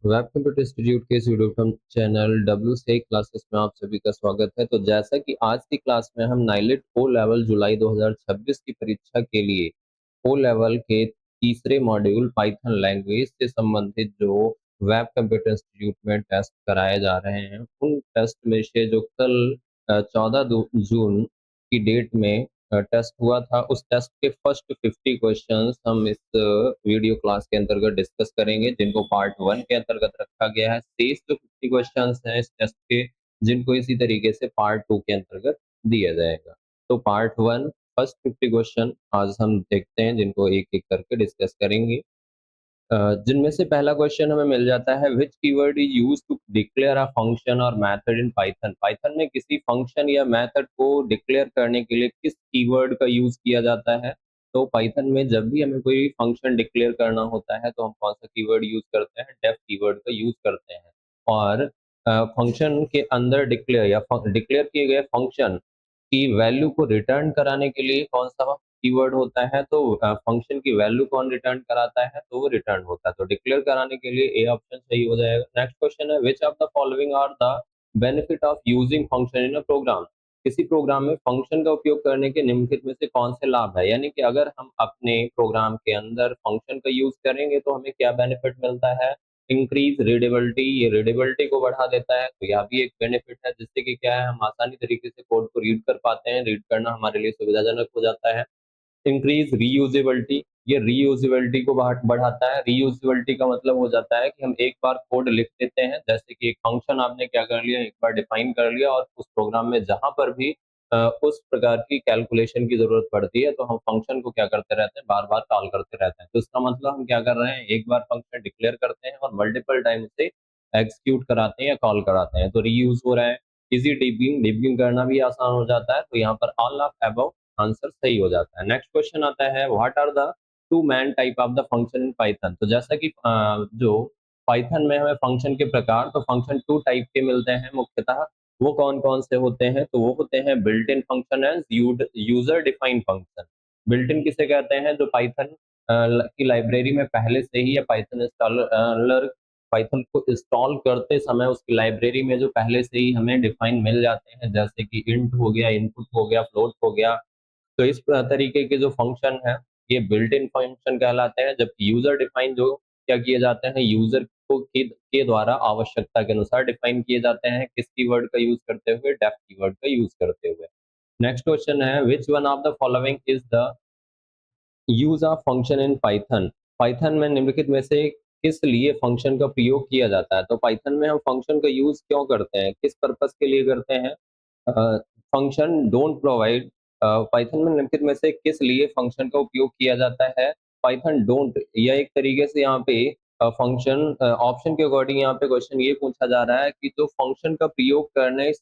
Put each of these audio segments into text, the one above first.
Web computer institute के इस video channel W से क्लासेस में आप सभी का स्वागत है। तो जैसा कि आज की क्लास में हम नाइलेट ओ लेवल जुलाई 2026 की परीक्षा के लिए ओ लेवल के तीसरे मॉड्यूल पाइथन लैंग्वेज से संबंधित जो वेब कंप्यूटर इंस्टीट्यूट में टेस्ट कराए जा रहे हैं, उन टेस्ट में से जो कल 14 जून की डेट में टेस्ट हुआ था, उस टेस्ट के फर्स्ट 50 क्वेश्चंस हम इस वीडियो क्लास के अंतर्गत डिस्कस करेंगे, जिनको पार्ट वन के अंतर्गत रखा गया है। शेष जो 50 क्वेश्चंस हैं इस टेस्ट के, जिनको इसी तरीके से पार्ट टू के अंतर्गत दिया जाएगा। तो पार्ट वन फर्स्ट 50 क्वेश्चन आज हम देखते हैं, जिनको एक एक करके डिस्कस करेंगे। जिनमें से पहला क्वेश्चन हमें मिल जाता है, which keyword is used to declare a function और मेथड इन पाइथन। पाइथन में किसी फंक्शन या मेथड को डिक्लेयर करने के लिए किस कीवर्ड का यूज किया जाता है। तो पाइथन में जब भी हमें कोई फंक्शन डिक्लेयर करना होता है तो हम कौन सा कीवर्ड यूज करते हैं, डेफ कीवर्ड का यूज करते हैं। और फंक्शन के अंदर डिक्लेयर या डिक्लेयर किए गए फंक्शन की वैल्यू को रिटर्न कराने के लिए कौन सा कीवर्ड होता है। तो फंक्शन की वैल्यू कौन रिटर्न कराता है, तो वो रिटर्न होता है। तो डिक्लेयर कराने के लिए ए ऑप्शन सही हो जाएगा। नेक्स्ट क्वेश्चन है, which of the following are the benefit of using function in a program. किसी प्रोग्राम में फंक्शन का उपयोग करने के निम्नलिखित में से कौन से लाभ है, यानी कि अगर हम अपने प्रोग्राम के अंदर फंक्शन का यूज करेंगे तो हमें क्या बेनिफिट मिलता है। इंक्रीज रीडेबिलिटी, ये रीडेबिलिटी को बढ़ा देता है, तो यह भी एक बेनिफिट है, जिससे कि क्या है, हम आसानी तरीके से कोड को रीड कर पाते हैं, रीड करना हमारे लिए सुविधाजनक हो जाता है। इंक्रीज रीयूजेबिलिटी, ये रीयूजेबिलिटी को बढ़ाता है। रीयूजेबिलिटी का मतलब हो जाता है कि हम एक बार कोड लिख देते हैं, जैसे कि एक फंक्शन आपने क्या कर लिया, एक बार डिफाइन कर लिया, और उस प्रोग्राम में जहां पर भी उस प्रकार की कैलकुलेशन की जरूरत पड़ती है तो हम फंक्शन को क्या करते रहते हैं, बार बार कॉल करते रहते हैं। तो इसका मतलब हम क्या कर रहे हैं, एक बार फंक्शन डिक्लेयर करते हैं और मल्टीपल टाइम से एग्जीक्यूट कराते हैं या कॉल कराते हैं, तो रीयूज हो रहा है। इजी डिबगिंग, डिबगिंग करना भी आसान हो जाता है। तो यहाँ पर ऑल ऑफ अबव आंसर सही हो जाता है। नेक्स्ट क्वेश्चन आता है, what are the two main type of the function in Python. तो जैसा कि जो पाइथन में हमें फंक्शन के प्रकार, तो फंक्शन टू टाइप के मिलते हैं मुख्यतः। वो कौन कौन से होते हैं, तो वो होते हैं built in function and user defined function. Built in किसे कहते हैं, जो पाइथन की लाइब्रेरी में पहले से ही, या पाइथन इंस्टॉलर पाइथन को इंस्टॉल करते समय उसकी लाइब्रेरी में जो पहले से ही हमें डिफाइन मिल जाते हैं, जैसे कि इंट हो गया, इनपुट हो गया, फ्लोट हो गया। तो इस तरीके के जो फंक्शन है, ये बिल्ट इन फंक्शन कहलाते हैं। जबकि यूजर डिफाइन जो क्या किए जाते हैं, यूजर को के द्वारा आवश्यकता के अनुसार डिफाइन किए जाते हैं, किस कीवर्ड का यूज करते हुए, डेफ कीवर्ड का यूज करते हुए। नेक्स्ट क्वेश्चन है, which one of the following is the use of function in Python. Python में निम्नलिखित में से किस लिए फंक्शन का प्रयोग किया जाता है। तो पाइथन में हम फंक्शन का यूज क्यों करते हैं, किस पर्पस के लिए करते हैं। फंक्शन डोंट प्रोवाइड, पाइथन में निम्नलिखित में से किस लिए फंक्शन का उपयोग किया जाता है। पाइथन डोंट, या एक तरीके से यहाँ पे फंक्शन ऑप्शन के अकॉर्डिंग यहाँ पे क्वेश्चन ये पूछा जा रहा है कि जो फंक्शन का प्रयोग करने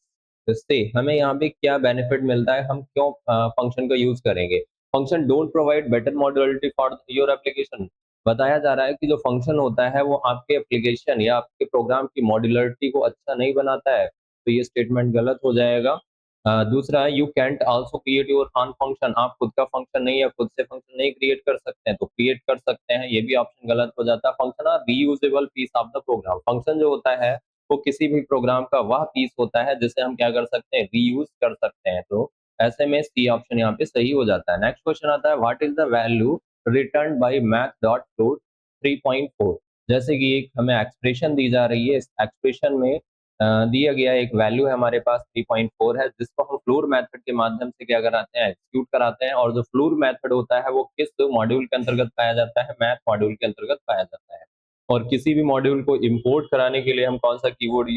से हमें यहाँ पे क्या बेनिफिट मिलता है, हम क्यों फंक्शन का यूज करेंगे। Function don't provide better modularity for your application. बताया जा रहा है कि जो फंक्शन होता है वो आपके एप्लीकेशन या आपके प्रोग्राम की मॉड्यूलरिटी को अच्छा नहीं बनाता है, तो ये स्टेटमेंट गलत हो जाएगा। दूसरा है, you can't also create your on function. आप खुद का फंक्शन नहीं, या खुद से फंक्शन नहीं क्रिएट कर सकते हैं, तो क्रिएट कर सकते हैं, ये भी ऑप्शन गलत हो जाता है। Function are reusable piece of the program. Function जो होता है वो किसी भी प्रोग्राम का वह पीस होता है जिसे हम क्या कर सकते हैं, रीयूज कर सकते हैं। तो ऐसे में सी ऑप्शन यहाँ पे सही हो जाता है। नेक्स्ट क्वेश्चन आता है, what is the value return by math dot float 3.4। जैसे कि एक हमें एक्सप्रेशन दी जा रही है, इस एक्सप्रेशन में दिया गया एक वैल्यू है हमारे पास 3.4 है, जिसको हम फ्लोर मेथड के माध्यम से क्या कराते हैं, एग्जीक्यूट कराते हैं। और जो फ्लोर मेथड होता है वो किस मॉड्यूल के अंतर्गत पाया जाता है, मैथ मॉड्यूल के अंतर्गत पाया जाता है। और किसी भी मॉड्यूल को इंपोर्ट कराने के लिए हम कौन सा कीवर्ड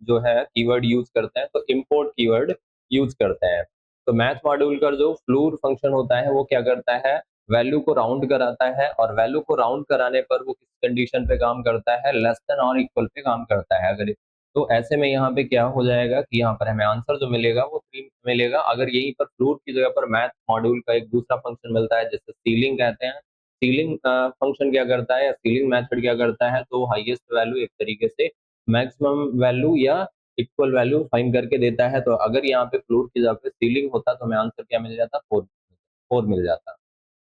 जो है कीवर्ड यूज करते हैं, तो इंपोर्ट कीवर्ड यूज करते हैं। तो मैथ मॉड्यूल का जो फ्लोर फंक्शन होता है वो क्या करता है, वैल्यू को राउंड कराता है, और वैल्यू को राउंड कराने पर वो किस कंडीशन पे काम करता है, लेस देन और इक्वल पे काम करता है। अगर तो ऐसे में यहाँ पे क्या हो जाएगा कि यहाँ पर हमें आंसर जो मिलेगा वो 3 मिलेगा। अगर यहीं पर फ्लोर की जगह पर मैथ मॉड्यूल का एक दूसरा फंक्शन मिलता है जिसे सीलिंग कहते हैं, सीलिंग फंक्शन क्या करता है, या सीलिंग मेथड क्या करता है, तो हाईएस्ट वैल्यू एक तरीके से मैक्सिमम वैल्यू या इक्वल वैल्यू फाइंड करके देता है। तो अगर यहाँ पे फ्लोर की जगह पे सीलिंग होता तो हमें आंसर क्या मिल जाता, 4 मिल जाता।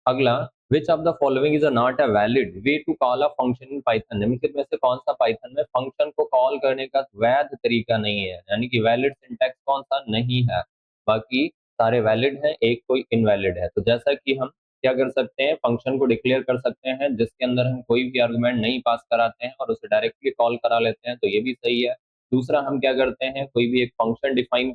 अगला, which of the following is not a valid way to call a function in Python, निम्नलिखित में से कौन सा पाइथन में फंक्शन को कॉल करने का वैध तरीका नहीं है, यानी कि वैलिड सिंटैक्स कौन सा नहीं है, बाकी सारे वैलिड हैं, एक कोई इनवैलिड है। तो जैसा कि हम क्या कर सकते हैं, फंक्शन को डिक्लेयर कर सकते हैं जिसके अंदर हम कोई भी आर्गुमेंट नहीं पास कराते हैं और उसे डायरेक्टली कॉल करा लेते हैं, तो ये भी सही है। दूसरा, हम क्या करते हैं, कोई भी एक फंक्शन डिफाइन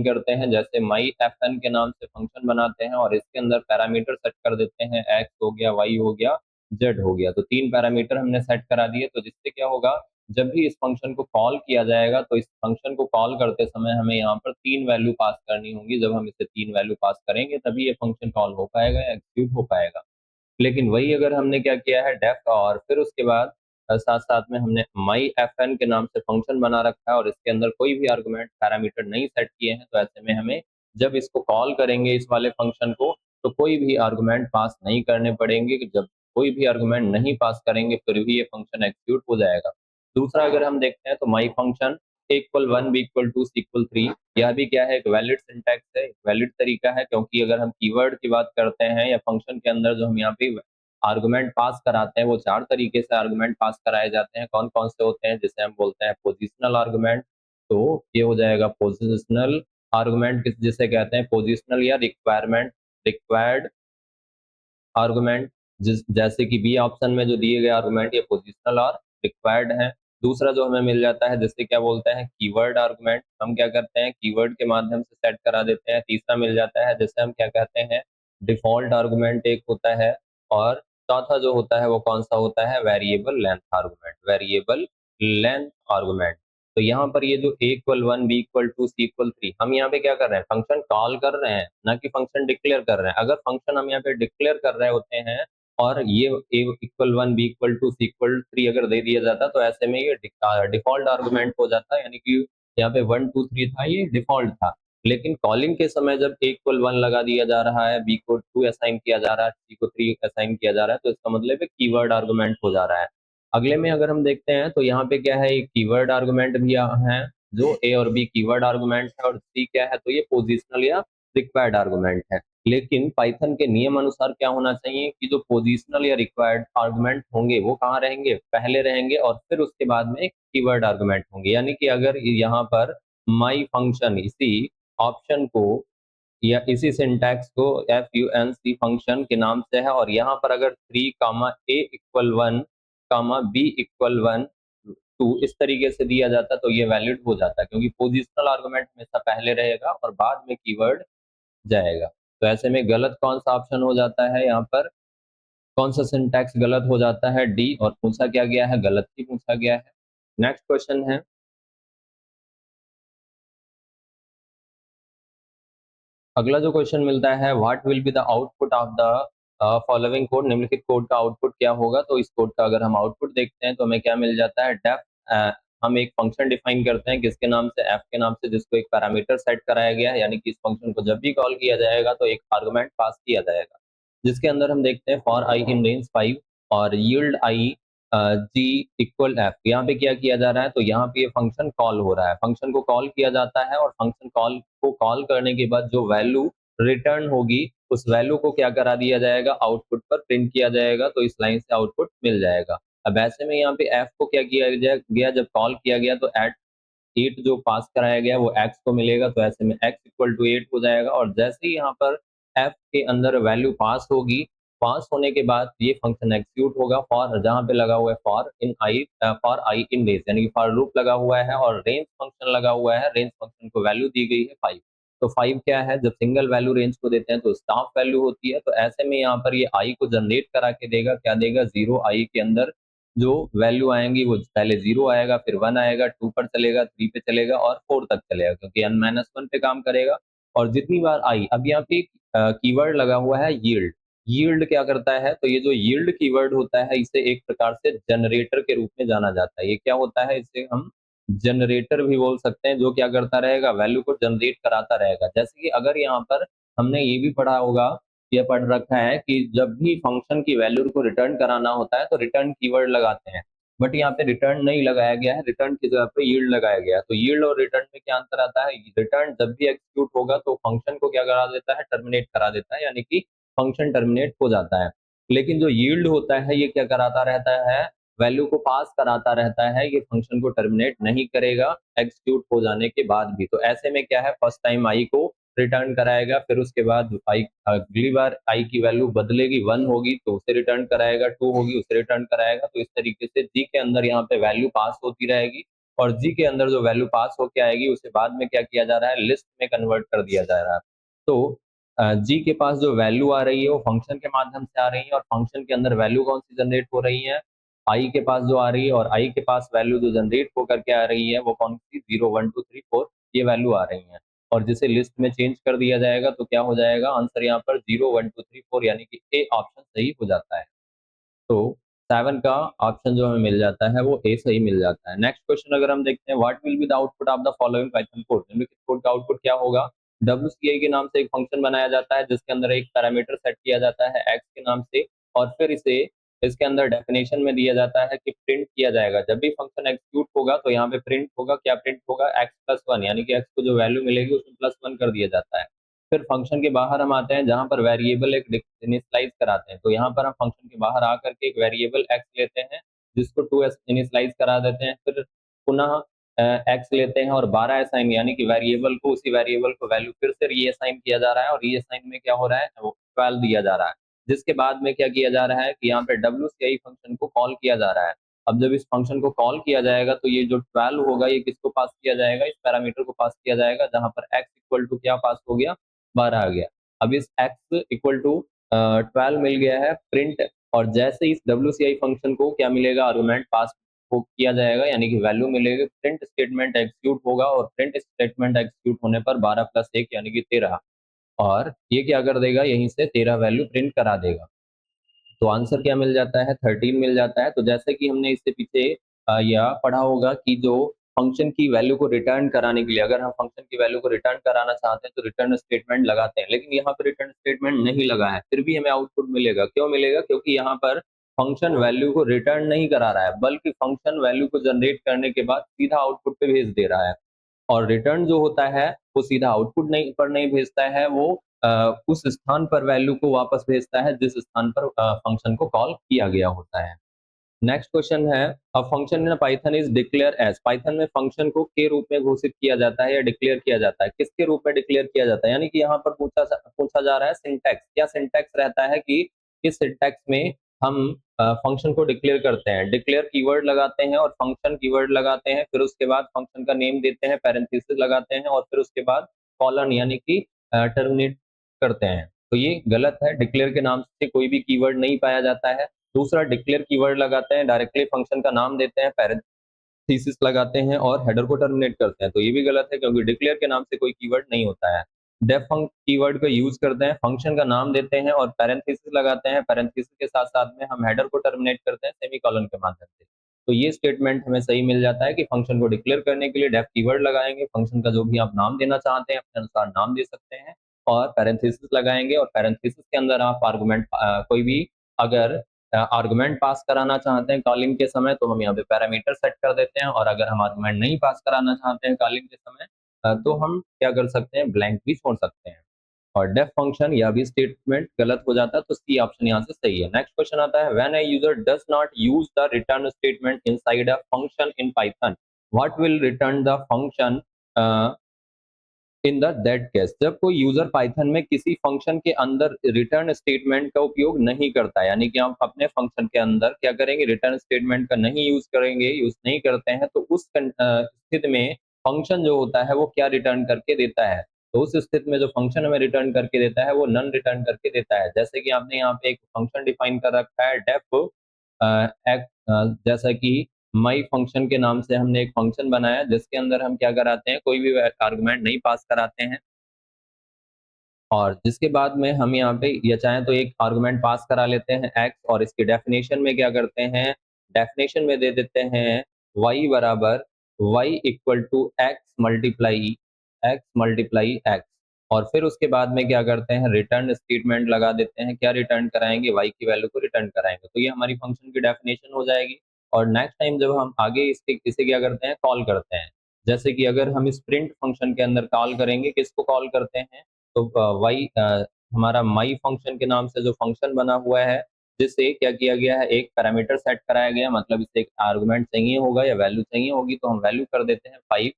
करते हैं, जैसे माई एफ एन के नाम से फंक्शन बनाते हैं और इसके अंदर पैरामीटर सेट कर देते हैं, एक्स हो गया, वाई हो गया, जेड हो गया, तो तीन पैरामीटर हमने सेट करा दिए। तो जिससे क्या होगा, जब भी इस फंक्शन को कॉल किया जाएगा तो इस फंक्शन को कॉल करते समय हमें यहाँ पर तीन वैल्यू पास करनी होंगी। जब हम इसे तीन वैल्यू पास करेंगे तभी ये फंक्शन कॉल हो पाएगा या एग्जीक्यूट हो पाएगा। लेकिन वही अगर हमने क्या किया है, डेफ और फिर उसके बाद साथ साथ में हमने माई एफ एन के नाम से फंक्शन बना रखा है और इसके अंदर कोई भी आर्गुमेंट पैरामीटर नहीं सेट किए हैं, तो ऐसे में हमें जब इसको कॉल करेंगे इस वाले फंक्शन को, तो कोई भी आर्गुमेंट पास नहीं करने पड़ेंगे। जब कोई भी आर्गुमेंट नहीं पास करेंगे फिर भी ये फंक्शन एग्जीक्यूट हो जाएगा। दूसरा, अगर हम देखते हैं तो my function equal one B equal to C equal three, यह भी क्या है, एक वैलिड सिंटैक्स है, वैलिड तरीका है, क्योंकि अगर हम कीवर्ड की बात करते हैं या फंक्शन के अंदर जो हम यहाँ पे आर्गुमेंट पास कराते हैं वो चार तरीके से आर्गुमेंट पास कराए जाते हैं। कौन कौन से होते हैं, जिसे हम बोलते हैं पोजिशनल आर्गुमेंट, तो ये हो जाएगा पोजिशनल आर्गुमेंट, जिसे कहते हैं पोजिशनल या रिक्वायर्ड आर्गुमेंट, जिस जैसे कि बी ऑप्शन में जो दिए गए आर्गुमेंट ये पोजिशनल और रिक्वायर्ड है। दूसरा जो हमें मिल जाता है जिससे क्या बोलते हैं कीवर्ड आर्गुमेंट, हम क्या करते हैं कीवर्ड के माध्यम से सेट करा देते हैं। तीसरा मिल जाता है जिसे हम क्या कहते हैं डिफॉल्ट आर्गुमेंट एक होता है, और चौथा जो होता है वो कौन सा होता है, वेरिएबल लेंथ आर्गुमेंट। तो यहाँ पर ये जो A equal one B equal to C equal three, हम यहाँ पे क्या कर रहे हैं, फंक्शन कॉल कर रहे हैं ना कि फंक्शन डिक्लेयर कर रहे हैं। अगर फंक्शन हम यहाँ पे डिक्लेयर कर रहे होते हैं और ये A equal one B equal to C equal three अगर दे दिया जाता तो ऐसे में ये डिफॉल्ट आर्गुमेंट हो जाता, यानी कि यहाँ पे वन टू थ्री था, ये डिफॉल्ट था। लेकिन कॉलिंग के समय जब ए इक्वल वन लगा दिया जा रहा है, बी को टू असाइन किया जा रहा है, सी को थ्री असाइन किया जा रहा है, तो इसका मतलब है कीवर्ड आर्गुमेंट हो जा रहा है। अगले में अगर हम देखते हैं तो यहाँ पे क्या है, एक कीवर्ड आर्गुमेंट भी है, जो ए और बी कीवर्ड आर्गुमेंट है, और सी क्या है, तो ये पोजिशनल या रिक्वायर्ड आर्गुमेंट है। लेकिन पाइथन के नियम अनुसार क्या होना चाहिए कि जो पोजिशनल या रिक्वायर्ड आर्गुमेंट होंगे वो कहाँ रहेंगे, पहले रहेंगे और फिर उसके बाद में कीवर्ड आर्गुमेंट होंगे। यानी कि अगर यहाँ पर माई फंक्शन इसी ऑप्शन को या इसी सिंटैक्स को FUNC फंक्शन के नाम से है, और यहाँ पर अगर three comma A equal one comma B equal one two इस तरीके से दिया जाता तो ये वैलिड हो जाता, क्योंकि पोजिशनल आर्गुमेंट हमेशा पहले रहेगा और बाद में कीवर्ड जाएगा। तो ऐसे में गलत कौन सा ऑप्शन हो जाता है, यहाँ पर कौन सा सिंटैक्स गलत हो जाता है, डी, और पूछा क्या गया है, गलत ही पूछा गया है। नेक्स्ट क्वेश्चन है, अगला जो क्वेश्चन मिलता है, what will be the output of the following code, निम्नलिखित कोड का आउटपुट क्या होगा। तो इस कोड का अगर हम आउटपुट देखते हैं तो हमें क्या मिल जाता है, डेफ हम एक फंक्शन डिफाइन करते हैं किसके नाम से, एफ के नाम से, जिसको एक पैरामीटर सेट कराया गया है, यानी कि इस फंक्शन को जब भी कॉल किया जाएगा तो एक आर्गुमेंट पास किया जाएगा, जिसके अंदर हम देखते हैं फॉर आई इन रेंज 5 और यील्ड आई जी इक्वल एफ। यहाँ पे क्या किया जा रहा है, तो यहाँ पे ये फंक्शन कॉल हो रहा है, फंक्शन को कॉल किया जाता है और फंक्शन कॉल को कॉल करने के बाद जो वैल्यू रिटर्न होगी उस वैल्यू को क्या करा दिया जाएगा, आउटपुट पर प्रिंट किया जाएगा, तो इस लाइन से आउटपुट मिल जाएगा। अब ऐसे में यहाँ पे एफ को क्या किया गया, जब कॉल किया गया तो एट एट जो पास कराया गया वो एक्स को मिलेगा, तो ऐसे में एक्स इक्वल टू एट हो जाएगा। और जैसे ही यहाँ पर एफ के अंदर वैल्यू पास होगी, पास होने के बाद ये फंक्शन एग्जीक्यूट होगा, फॉर जहाँ पे लगा हुआ है फॉर आई इन रेंज, यानी कि फॉर लूप लगा हुआ है और रेंज फंक्शन लगा हुआ है, रेंज फंक्शन को वैल्यू दी गई है 5। तो 5 क्या है, जब सिंगल वैल्यू रेंज को देते हैं तो स्टाफ वैल्यू होती है, तो ऐसे में यहाँ पर ये आई को जनरेट करा के देगा, क्या देगा, जीरो आई के अंदर जो वैल्यू आएंगी वो पहले जीरो आएगा, फिर वन आएगा, टू पर चलेगा, थ्री पे चलेगा और फोर तक चलेगा, क्योंकि n माइनस वन पे काम करेगा। और जितनी बार आई, अब यहाँ पे कीवर्ड लगा हुआ है यील्ड, यील्ड क्या करता है, तो ये जो यील्ड कीवर्ड होता है इसे एक प्रकार से जनरेटर के रूप में जाना जाता है। ये क्या होता है, इसे हम जनरेटर भी बोल सकते हैं, जो क्या करता रहेगा, वैल्यू को जनरेट कराता रहेगा। जैसे कि अगर यहाँ पर हमने ये भी पढ़ा होगा, ये पढ़ रखा है कि जब भी फंक्शन की वैल्यू को रिटर्न कराना होता है तो रिटर्न कीवर्ड लगाते हैं, बट यहाँ पे रिटर्न नहीं लगाया गया है, रिटर्न की जगह पे यील्ड लगाया गया है। तो यील्ड और रिटर्न में क्या अंतर आता है, रिटर्न जब भी एग्जीक्यूट होगा तो फंक्शन को क्या करा देता है, टर्मिनेट करा देता है, यानी कि फंक्शन टर्मिनेट हो जाता है। लेकिन जो यील्ड होता है ये क्या कराता रहता है, वैल्यू को पास कराता रहता है, ये फंक्शन को टर्मिनेट नहीं करेगा एग्जीक्यूट हो जाने के बाद भी। तो ऐसे में क्या है, फर्स्ट टाइम आई को रिटर्न कराएगा, फिर उसके बाद आई अगली बार आई की वैल्यू बदलेगी, 1 होगी तो उसे रिटर्न कराएगा, 2 होगी उसे रिटर्न कराएगा। तो इस तरीके से जी के अंदर यहाँ पे वैल्यू पास होती रहेगी, और जी के अंदर जो वैल्यू पास होके आएगी उसे बाद में क्या किया जा रहा है, लिस्ट में कन्वर्ट कर दिया जा रहा है। तो जी के पास जो वैल्यू आ रही है वो फंक्शन के माध्यम से आ रही है, और फंक्शन के अंदर वैल्यू कौन सी जनरेट हो रही है, आई के पास जो आ रही है, और आई के पास वैल्यू जो जनरेट होकर के आ रही है वो कौन सी, 0 1 2 3 4 ये वैल्यू आ रही है। और जिसे लिस्ट में चेंज कर दिया जाएगा तो क्या हो जाएगा, आंसर यहाँ पर 0 1 2 3 4 यानी कि ए ऑप्शन सही हो जाता है। तो 7 का ऑप्शन जो हमें मिल जाता है वो ए सही मिल जाता है। नेक्स्ट क्वेश्चन अगर हम देखते हैं, what will be the output of the following Python code, निम्नलिखित कोड का आउटपुट क्या होगा। WCI के नाम से एक फंक्शन बनाया जाता है जिसके अंदर एक पैरामीटर सेट किया जाता है x के नाम से, और फिर इसे इसके अंदर डेफिनेशन में दिया जाता है कि प्रिंट किया जाएगा। जब भी फंक्शन एग्जीक्यूट होगा तो यहाँ पे प्रिंट होगा, क्या प्रिंट होगा, x+1, यानी कि x को जो वैल्यू मिलेगी उसमें +1 कर दिया जाता है। फिर फंक्शन के बाहर हम आते हैं जहाँ पर वेरिएबल एक इनिशियलाइज कराते हैं। तो यहाँ पर हम फंक्शन के बाहर आकर के एक वेरिएबल x लेते हैं जिसको 2 इनिशियलाइज करा देते हैं, फिर पुनः x लेते हैं और 12 असाइन, यानी कि वेरिएबल को, उसी वेरिएबल को वैल्यू फिर से रीअसाइन किया जा रहा है, और रीअसाइन में क्या हो रहा है, वो 12 दिया जा रहा है। जिसके बाद में क्या किया जा रहा है कि यहाँ पे WCI फंक्शन को कॉल किया जा रहा है। अब जब इस फंक्शन को कॉल किया जाएगा तो ये जो 12 होगा ये किसको पास किया जाएगा, इस पैरामीटर को पास किया जाएगा, जहाँ पर x इक्वल टू क्या पास हो गया, 12 आ गया। अब इस x इक्वल टू 12 मिल गया है प्रिंट, और जैसे इस WCI फंक्शन को क्या मिलेगा, आर्गुमेंट पास को किया जाएगा, यानी कि वैल्यू मिलेगी, प्रिंट स्टेटमेंट एग्जीक्यूट होगा, और प्रिंट स्टेटमेंट एग्जीक्यूट होने पर 12 + 1 यानी कि 13, और ये क्या कर देगा, यहीं से 13 वैल्यू प्रिंट करा देगा। तो आंसर क्या मिल जाता है, 13 मिल जाता है। तो जैसे कि हमने इससे पीछे या पढ़ा होगा कि जो फंक्शन की वैल्यू को रिटर्न कराने के लिए, अगर हम फंक्शन की वैल्यू को रिटर्न कराना चाहते हैं तो रिटर्न स्टेटमेंट लगाते हैं, लेकिन यहाँ पर रिटर्न स्टेटमेंट नहीं लगा है, फिर भी हमें आउटपुट मिलेगा। क्यों मिलेगा, क्योंकि यहाँ पर फंक्शन वैल्यू को रिटर्न नहीं करा रहा है, बल्कि फंक्शन वैल्यू को जनरेट करने के बाद सीधा आउटपुट पे भेज दे रहा है। और रिटर्न जो होता है वो सीधा आउटपुट नहीं भेजता है, वो उस स्थान पर वैल्यू को वापस भेजता है जिस स्थान पर फंक्शन को कॉल किया गया होता है। नेक्स्ट क्वेश्चन है, a function in Python is declare as, Python में फंक्शन को के रूप में घोषित किया जाता है या डिक्लेयर किया जाता है, किसके रूप में डिक्लेयर किया जाता है, यानी कि यहाँ पर पूछा जा रहा है सिंटैक्स, क्या सिंटैक्स रहता है कि इस सिंटैक्स में हम फंक्शन को डिक्लेयर करते हैं, डिक्लेयर कीवर्ड लगाते हैं और फंक्शन कीवर्ड लगाते हैं, फिर उसके बाद फंक्शन का नेम देते हैं, पैरेंथेसिस लगाते हैं, और फिर उसके बाद कॉलन यानी कि टर्मिनेट करते हैं। तो ये गलत है, डिक्लेयर के नाम से कोई भी कीवर्ड नहीं पाया जाता है। दूसरा, डिक्लेयर कीवर्ड लगाते हैं, डायरेक्टली फंक्शन का नाम देते हैं, पैरेंथेसिस लगाते हैं और हेडर को टर्मिनेट करते हैं। तो ये भी गलत है क्योंकि डिक्लेयर के नाम से कोई कीवर्ड नहीं होता है। डेफ कीवर्ड का यूज करते हैं, फंक्शन का नाम देते हैं और पैरेंथेसिस लगाते हैं, पैरेंथेसिस के साथ साथ में हम हेडर को टर्मिनेट करते हैं सेमीकोलन के माध्यम से। तो ये स्टेटमेंट हमें सही मिल जाता है कि फंक्शन को डिक्लेयर करने के लिए डेफ कीवर्ड लगाएंगे, फंक्शन का जो भी आप नाम देना चाहते हैं अपने अनुसार नाम दे सकते हैं, और पैरेंथेसिस लगाएंगे, और पैरेंथेसिस के अंदर आप आर्गुमेंट कोई भी अगर आर्गुमेंट पास कराना चाहते हैं कॉलिंग के समय तो हम यहाँ पे पैरामीटर सेट कर देते हैं, और अगर हम आर्गुमेंट नहीं पास कराना चाहते हैं कॉलिंग के समय तो हम क्या कर सकते हैं, ब्लैंक भी छोड़ सकते हैं। और डेफ फंक्शन या भी स्टेटमेंट गलत हो जाता है, तो सी ऑप्शन यहाँ से सही है। नेक्स्ट क्वेश्चन आता है, when a user does not use the return statement inside a function in Python, what will return the function in the that case, जब कोई यूजर पाइथन में किसी फंक्शन के अंदर रिटर्न स्टेटमेंट का उपयोग नहीं करता है, यानी कि हम अपने फंक्शन के अंदर क्या करेंगे, रिटर्न स्टेटमेंट का नहीं यूज करेंगे, यूज नहीं करते हैं, तो उस स्थिति में फंक्शन जो होता है वो क्या रिटर्न करके देता है, तो उस स्थिति में जो फंक्शन हमें रिटर्न करके देता है वो नन रिटर्न करके देता है। जैसे कि आपने यहाँ पे एक फंक्शन डिफाइन कर रखा है डेफ, जैसा कि माई फंक्शन के नाम से हमने एक फंक्शन बनाया जिसके अंदर हम क्या कराते हैं, कोई भी आर्गुमेंट नहीं पास कराते हैं, और जिसके बाद में हम यहाँ पे या चाहें तो एक आर्गुमेंट पास करा लेते हैं एक्स, और इसकी डेफिनेशन में क्या करते हैं, डेफिनेशन में दे देते हैं y बराबर y equal to x multiply x, और फिर उसके बाद में क्या करते हैं, रिटर्न स्टेटमेंट लगा देते हैं, क्या रिटर्न कराएंगे, y की वैल्यू को रिटर्न कराएंगे। तो ये हमारी फंक्शन की डेफिनेशन हो जाएगी। और नेक्स्ट टाइम जब हम आगे इसे क्या करते हैं, कॉल करते हैं, जैसे कि अगर हम इस प्रिंट फंक्शन के अंदर कॉल करेंगे, किसको कॉल करते हैं, तो वाई हमारा माई फंक्शन के नाम से जो फंक्शन बना हुआ है, जिससे क्या किया गया है, एक पैरामीटर सेट कराया गया, मतलब इसे एक आर्गुमेंट चाहिए होगा या वैल्यू चाहिए होगी, तो हम वैल्यू कर देते हैं 5।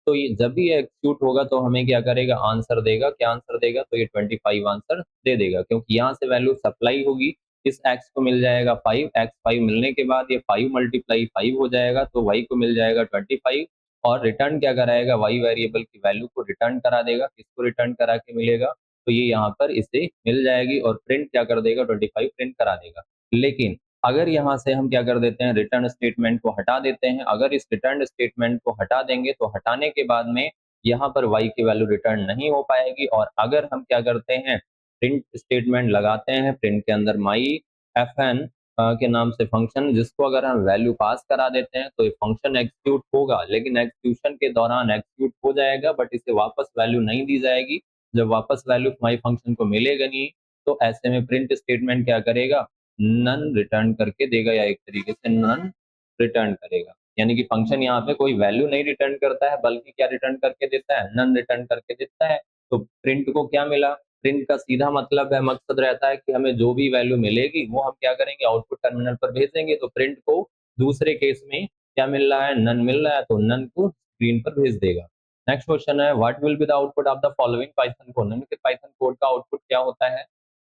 तो ये जब भी एग्जीक्यूट होगा तो हमें क्या करेगा, आंसर देगा। क्या आंसर देगा, तो ये 25 आंसर दे देगा, क्योंकि यहाँ से वैल्यू सप्लाई होगी, इस x को मिल जाएगा 5, x 5 मिलने के बाद ये 5 मल्टीप्लाई 5 हो जाएगा, तो y को मिल जाएगा 25, और रिटर्न क्या कराएगा, y वेरिएबल की वैल्यू को रिटर्न करा देगा। किसको रिटर्न करा के मिलेगा, तो ये यहाँ पर इसे मिल जाएगी, और प्रिंट क्या कर देगा, 25 प्रिंट करा देगा। लेकिन अगर यहाँ से हम क्या कर देते हैं, रिटर्न स्टेटमेंट को हटा देते हैं, अगर इस रिटर्न स्टेटमेंट को हटा देंगे तो हटाने के बाद में यहाँ पर y की वैल्यू रिटर्न नहीं हो पाएगी। और अगर हम क्या करते हैं, प्रिंट स्टेटमेंट लगाते हैं, प्रिंट के अंदर माई fn के नाम से फंक्शन, जिसको अगर हम वैल्यू पास करा देते हैं तो ये फंक्शन एग्जीक्यूट होगा, लेकिन एग्जीक्यूशन के दौरान एग्जीक्यूट हो जाएगा, बट इसे वापस वैल्यू नहीं दी जाएगी। जब वापस वैल्यू माई फंक्शन को मिलेगा नहीं, तो ऐसे में प्रिंट स्टेटमेंट क्या करेगा, नन रिटर्न करके देगा, या एक तरीके से नन रिटर्न करेगा। यानी कि फंक्शन यहाँ पे कोई वैल्यू नहीं रिटर्न करता है, बल्कि क्या रिटर्न करके देता है, नन रिटर्न करके देता है। तो प्रिंट को क्या मिला, प्रिंट का सीधा मतलब है, मकसद रहता है कि हमें जो भी वैल्यू मिलेगी वो हम क्या करेंगे, आउटपुट टर्मिनल पर भेज देंगे। तो प्रिंट को दूसरे केस में क्या मिल रहा है, नन मिल रहा है, तो नन को स्क्रीन पर भेज देगा। नेक्स्ट क्वेश्चन है, what will be the output of the following Python code, निम्नलिखित पाइथन कोड का आउटपुट क्या होता है।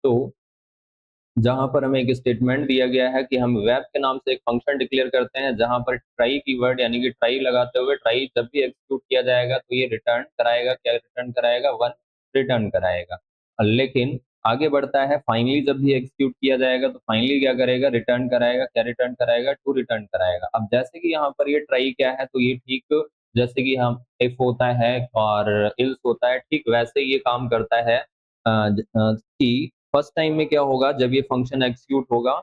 तो जहां पर हमें एक स्टेटमेंट दिया गया है कि हम वेब के नाम से एक फंक्शन डिक्लेयर करते हैं, जहां पर ट्राई कीवर्ड यानी कि ट्राई लगाते हुए, ट्राई जब भी एग्जीक्यूट किया जाएगा तो ये रिटर्न कराएगा, क्या रिटर्न कराएगा, 1 रिटर्न कराएगा। लेकिन आगे बढ़ता है, फाइनली जब भी एग्जीक्यूट किया जाएगा तो फाइनली क्या करेगा, रिटर्न कराएगा, क्या रिटर्न कराएगा, 2 रिटर्न कराएगा। अब जैसे कि यहाँ पर ये ट्राई क्या है, तो ये ठीक जैसे कि हम इफ होता है और इल्स होता है, ठीक वैसे ये काम करता है। कि फर्स्ट टाइम में क्या होगा, जब ये फंक्शन एग्जीक्यूट होगा,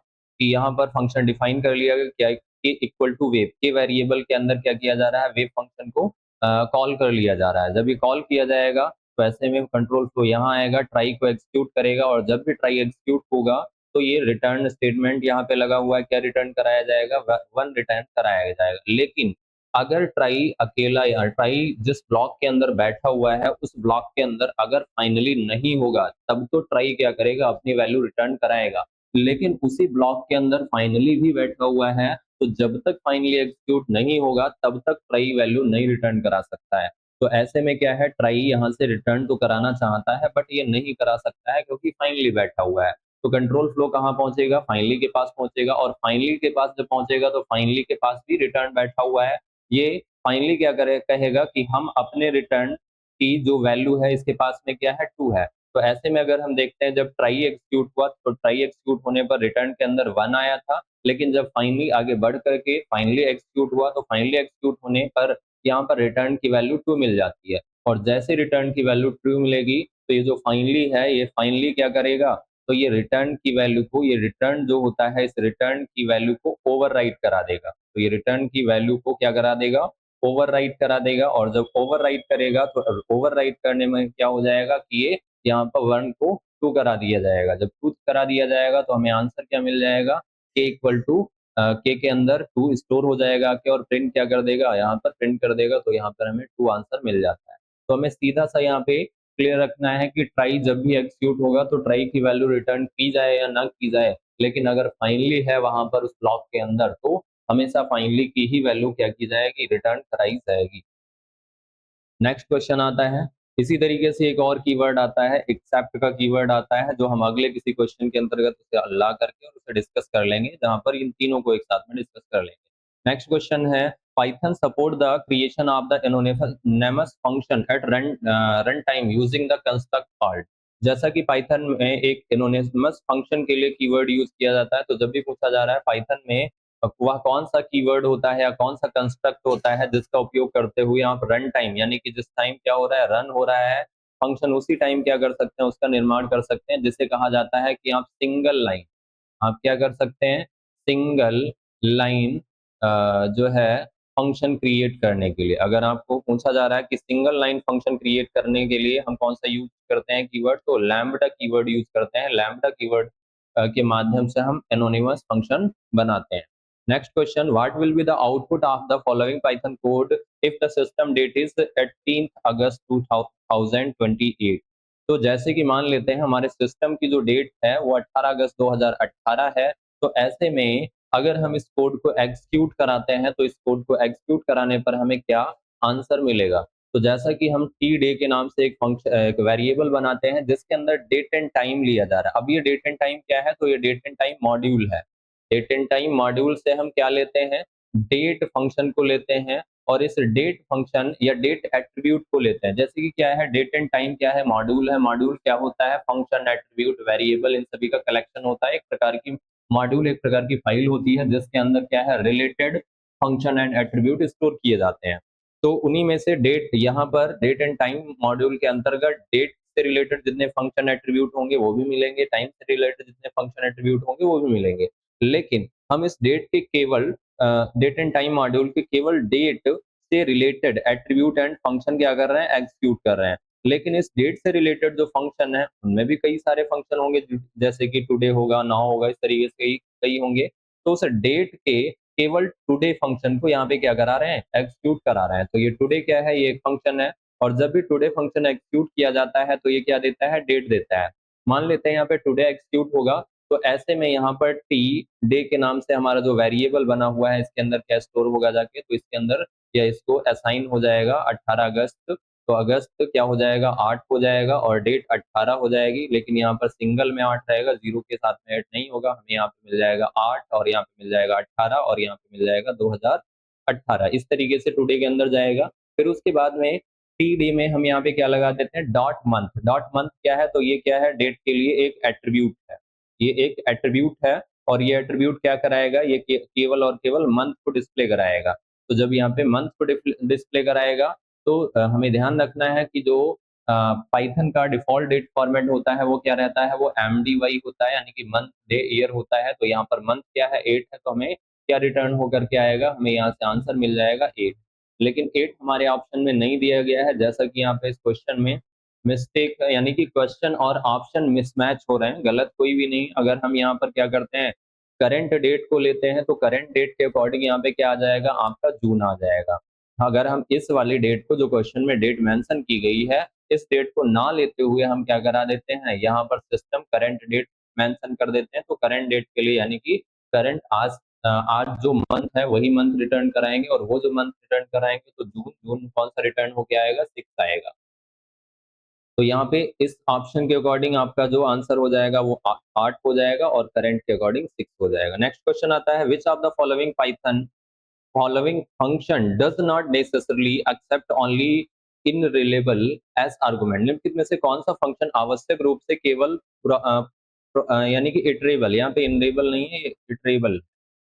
कि यहाँ पर फंक्शन डिफाइन कर लिया गया क्या, के इक्वल टू वेव, के वेरिएबल के अंदर क्या किया जा रहा है, वेव फंक्शन को कॉल कर लिया जा रहा है। जब ये कॉल किया जाएगा तो ऐसे में कंट्रोल फ्लो यहाँ आएगा, ट्राई को एग्जीक्यूट करेगा, और जब भी ट्राई एग्जीक्यूट होगा तो ये रिटर्न स्टेटमेंट यहाँ पे लगा हुआ है, क्या रिटर्न कराया जाएगा, 1 रिटर्न कराया जाएगा। लेकिन अगर ट्राई अकेला या ट्राई जिस ब्लॉक के अंदर बैठा हुआ है, उस ब्लॉक के अंदर अगर फाइनली नहीं होगा, तब तो ट्राई क्या करेगा, अपनी वैल्यू रिटर्न कराएगा। लेकिन उसी ब्लॉक के अंदर फाइनली भी बैठा हुआ है, तो जब तक फाइनली एग्जीक्यूट नहीं होगा तब तक ट्राई वैल्यू नहीं रिटर्न करा सकता है। तो ऐसे में क्या है, ट्राई यहाँ से रिटर्न तो कराना चाहता है, बट ये नहीं करा सकता है क्योंकि फाइनली बैठा हुआ है। तो कंट्रोल फ्लो कहाँ पहुंचेगा, फाइनली के पास पहुंचेगा, और फाइनली के पास जब पहुंचेगा तो फाइनली के पास भी रिटर्न बैठा हुआ है। ये फाइनली क्या करे, कहेगा कि हम अपने रिटर्न की जो वैल्यू है इसके पास में क्या है, 2 है। तो ऐसे में अगर हम देखते हैं, जब ट्राई एग्जीक्यूट हुआ तो ट्राई एग्जीक्यूट होने पर रिटर्न के अंदर 1 आया था, लेकिन जब फाइनली आगे बढ़ करके फाइनली एग्जीक्यूट हुआ तो फाइनली एग्जीक्यूट होने पर यहाँ पर रिटर्न की वैल्यू 2 मिल जाती है। और जैसे रिटर्न की वैल्यू 2 मिलेगी, तो ये जो फाइनली है, ये फाइनली क्या करेगा, तो ये रिटर्न की वैल्यू को, ये रिटर्न जो होता है, इस रिटर्न की वैल्यू को ओवरराइट करा देगा। तो ये रिटर्न की वैल्यू को क्या करा देगा, ओवरराइट करा देगा। और जब ओवरराइट करेगा तो ओवरराइट करने में क्या हो जाएगा कि ये यहाँ पर 1 को 2 करा दिया जाएगा। जब 2 करा दिया जाएगा तो हमें आंसर क्या मिल जाएगा, के इक्वल टू के के अंदर 2 स्टोर हो जाएगा के, और प्रिंट क्या कर देगा, यहाँ पर प्रिंट कर देगा, तो यहाँ पर हमें 2 आंसर मिल जाता है। तो हमें सीधा सा यहाँ पे क्लियर रखना है कि ट्राई जब भी एग्जीक्यूट होगा तो ट्राई की वैल्यू रिटर्न की जाए या ना की जाए, लेकिन अगर फाइनली है वहां पर उस ब्लॉक के अंदर, तो हमेशा फाइनली की ही वैल्यू क्या की जाएगी, रिटर्न कराई जाएगी। नेक्स्ट क्वेश्चन आता है, इसी तरीके से एक और कीवर्ड आता है, एक्सेप्ट का कीवर्ड आता है, जो हम अगले किसी क्वेश्चन के अंतर्गत उसे ला करके और उसे डिस्कस कर लेंगे, जहां पर इन तीनों को एक साथ में डिस्कस कर लेंगे। नेक्स्ट क्वेश्चन है, Python support the creation of the anonymous function at run time using the construct part. जैसा कि पाइथन में एक एनोनिमस फंक्शन के लिए कीवर्ड यूज किया जाता है, तो जब भी पूछा जा रहा है पाइथन में वह कौन सा कीवर्ड होता है या कौन सा कंस्ट्रक्ट होता है जिसका उपयोग करते हुए आप रन टाइम, यानी कि जिस टाइम क्या हो रहा है, रन हो रहा है फंक्शन, उसी टाइम क्या कर सकते हैं, उसका निर्माण कर सकते हैं, जिसे कहा जाता है कि आप सिंगल लाइन, आप क्या कर सकते हैं, सिंगल लाइन जो है फंक्शन क्रिएट करने के लिए। अगर आपको पूछा जा रहा है कि सिंगल लाइन फंक्शन क्रिएट करने के लिए हम कौन सा यूज करते हैं कीवर्ड, तो लैम्ब्डा कीवर्ड यूज करते हैं। लैम्ब्डा कीवर्ड के माध्यम से हम एनोनिमस फंक्शन बनाते हैं। Next question, what will be the output of the following Python code if the system date is 18 अगस्त 2028। तो जैसे कि मान लेते हैं हमारे सिस्टम की जो डेट है वो 18 अगस्त 2018 है, तो ऐसे में अगर हम इस कोड को एग्जीक्यूट कराते हैं तो इस कोड को एग्जीक्यूट कराने पर हमें क्या आंसर मिलेगा। तो जैसा कि हम टी डे के नाम से एक वेरिएबल बनाते हैं जिसके अंदर डेट एंड टाइम लिया जा रहा है। अब ये डेट एंड टाइम क्या है, तो ये डेट एंड टाइम मॉड्यूल है। डेट एंड टाइम मॉड्यूल से हम क्या लेते हैं, डेट फंक्शन को लेते हैं और इस डेट फंक्शन या डेट एट्रीब्यूट को लेते हैं। जैसे कि क्या है, डेट एंड टाइम क्या है, मॉड्यूल है। मॉड्यूल क्या होता है, फंक्शन, एट्रीब्यूट, वेरिएबल, इन सभी का कलेक्शन होता है। एक प्रकार की मॉड्यूल एक प्रकार की फाइल होती है जिसके अंदर क्या है, related function and attribute store किए जाते हैं। तो उन्हीं में से डेट, यहाँ पर डेट एंड टाइम मॉड्यूल के अंतर्गत डेट से रिलेटेड जितने फंक्शन एट्रीब्यूट होंगे वो भी मिलेंगे, टाइम से रिलेटेड जितने फंक्शन एट्रीब्यूट होंगे वो भी मिलेंगे। लेकिन हम इस डेट के केवल डेट एंड टाइम मॉड्यूल के केवल डेट से रिलेटेड एट्रीब्यूट एंड फंक्शन क्या कर रहे हैं, एग्जीक्यूट कर रहे हैं। लेकिन इस डेट से रिलेटेड जो फंक्शन है उनमें भी कई सारे फंक्शन होंगे, जैसे कि टुडे होगा, नाउ होगा, इस तरीके से कई कई होंगे। तो उस डेट के केवल टुडे फंक्शन को यहाँ पे क्या करा रहे हैं, एग्जीक्यूट करा रहे हैं। तो ये टुडे क्या है, ये एक फंक्शन है और जब भी टुडे फंक्शन एग्जीक्यूट किया जाता है तो ये क्या देता है, डेट देता है। मान लेते हैं यहाँ पे टुडे एग्जीक्यूट होगा, तो ऐसे में यहाँ पर टी डे के नाम से हमारा जो वेरिएबल बना हुआ है इसके अंदर क्या स्टोर होगा जाके, तो इसके अंदर या इसको असाइन हो जाएगा 18 अगस्त। तो अगस्त क्या हो जाएगा, 8 हो जाएगा और डेट 18 हो जाएगी। लेकिन यहाँ पर सिंगल में 8 रहेगा, जीरो के साथ में 8 नहीं होगा। हमें यहाँ पे मिल जाएगा 8 और यहाँ पे मिल जाएगा 18 और यहाँ पे मिल जाएगा 2018। इस तरीके से टुडे के अंदर जाएगा। फिर उसके बाद में टी डे में हम यहाँ पे क्या लगा देते हैं, डॉट मंथ। डॉट मंथ क्या है, तो ये क्या है, डेट के लिए एक एट्रीब्यूट है। ये एक एट्रीब्यूट है और ये एट्रीब्यूट क्या कराएगा, ये केवल और केवल मंथ को डिस्प्ले कराएगा। तो जब यहाँ पे मंथ को डिस्प्ले कराएगा तो हमें ध्यान रखना है कि जो पाइथन का डिफ़ॉल्ट डेट फॉर्मेट होता है वो क्या रहता है, वो एमडीवाई होता है, यानी कि मंथ, डे, ईयर होता है। तो यहाँ पर मंथ क्या है, 8 है, तो हमें क्या रिटर्न होकर के आएगा, हमें यहाँ से आंसर मिल जाएगा 8। लेकिन 8 हमारे ऑप्शन में नहीं दिया गया है, जैसा कि यहाँ पे इस क्वेश्चन में मिस्टेक, यानी कि क्वेश्चन और ऑप्शन मिसमैच हो रहे हैं, गलत कोई भी नहीं। अगर हम यहाँ पर क्या करते हैं, करंट डेट को लेते हैं तो करंट डेट के अकॉर्डिंग यहाँ पे क्या आ जाएगा, आपका जून आ जाएगा। अगर हम इस वाली डेट को, जो क्वेश्चन में डेट मेंशन की गई है, इस डेट को ना लेते हुए हम क्या करा देते हैं, यहाँ पर सिस्टम करंट डेट मेंशन कर देते हैं। तो करंट डेट के लिए, यानी कि करंट आज जो मंथ है वही मंथ रिटर्न कराएंगे और वो जो मंथ रिटर्न कराएंगे तो जून, जून कौन सा रिटर्न होके आएगा, 6 आएगा। तो यहाँ पे इस ऑप्शन के अकॉर्डिंग आपका जो आंसर हो जाएगा वो 8 हो जाएगा और करंट के अकॉर्डिंग 6 हो जाएगा। नेक्स्ट क्वेश्चन आता है, which of the following Python following function does not necessarily accept only iterable as argument. निम्नलिखित में से कौन सा फंक्शन आवश्यक रूप से केवल यानी कि इटरेबल, यहाँ पे इनरेबल नहीं है, इटरेबल,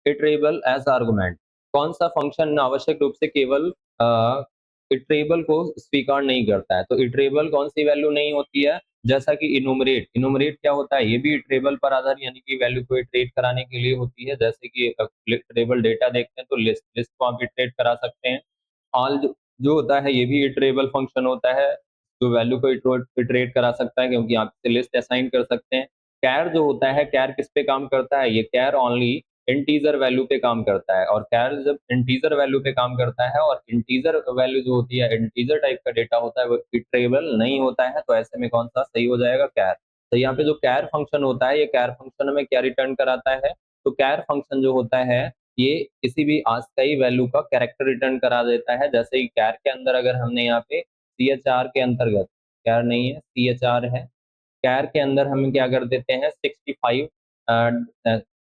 इटरेबल एज आर्गुमेंट। कौन सा फंक्शन आवश्यक रूप से केवल इटरेबल को स्वीकार नहीं करता है, तो इटरेबल कौन सी वैल्यू नहीं होती है, जैसा कि इनुमरेट। इनुमरेट क्या होता है, ये भी इटरेबल पर आधार, यानी कि वैल्यू को इटरेट कराने के लिए होती है। जैसे कि इटरेबल डेटा देखते हैं तो लिस्ट, लिस्ट को आप इटरेट करा सकते हैं। ऑल जो होता है ये भी इटरेबल फंक्शन होता है, जो वैल्यू को इटरेट करा सकता है, क्योंकि आप इसे लिस्ट असाइन कर सकते हैं। कैर जो होता है, कैर किस पे काम करता है, ये कैर ओनली इंटीजर वैल्यू पे काम करता है। और कैर जब इंटीजर वैल्यू पे काम करता है और इंटीजर वैल्यू जो होती है, इंटीजर टाइप का डेटा होता है, वो इटरेबल नहीं होता है। तो ऐसे में कौन सा सही हो जाएगा, कैर। तो यहाँ पे जो कैर फंक्शन होता है, ये कैर फंक्शन हमें क्या रिटर्न कराता है, तो कैर फंक्शन जो होता है ये किसी भी आस्काई वैल्यू का कैरेक्टर रिटर्न करा देता है। जैसे कि कैर के अंदर अगर हमने यहाँ पे सी एच आर के अंतर्गत, कैर नहीं है, सी एच आर है, कैर के अंदर हम क्या कर देते हैं, 65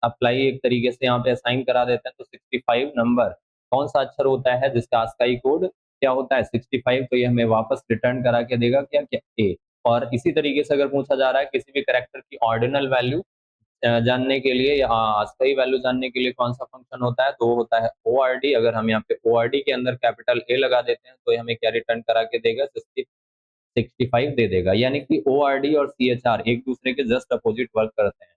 अप्लाई एक तरीके से यहाँ पे असाइन करा देते हैं। तो 65 नंबर कौन सा अक्षर होता है जिसका आस्काई कोड क्या होता है, 65। तो ये हमें वापस रिटर्न करा के देगा क्या, क्या ए। और इसी तरीके से अगर पूछा जा रहा है किसी भी कैरेक्टर की ऑर्डिनल वैल्यू जानने के लिए या अस्थायी वैल्यू जानने के लिए कौन सा फंक्शन होता है, तो वो होता है ORD। अगर हम यहाँ पे ORD के अंदर कैपिटल A लगा देते हैं तो ये हमें क्या रिटर्न करा के देगा, 65 दे देगा। यानी कि ORD और CHR एक दूसरे के जस्ट अपोजिट वर्क करते हैं।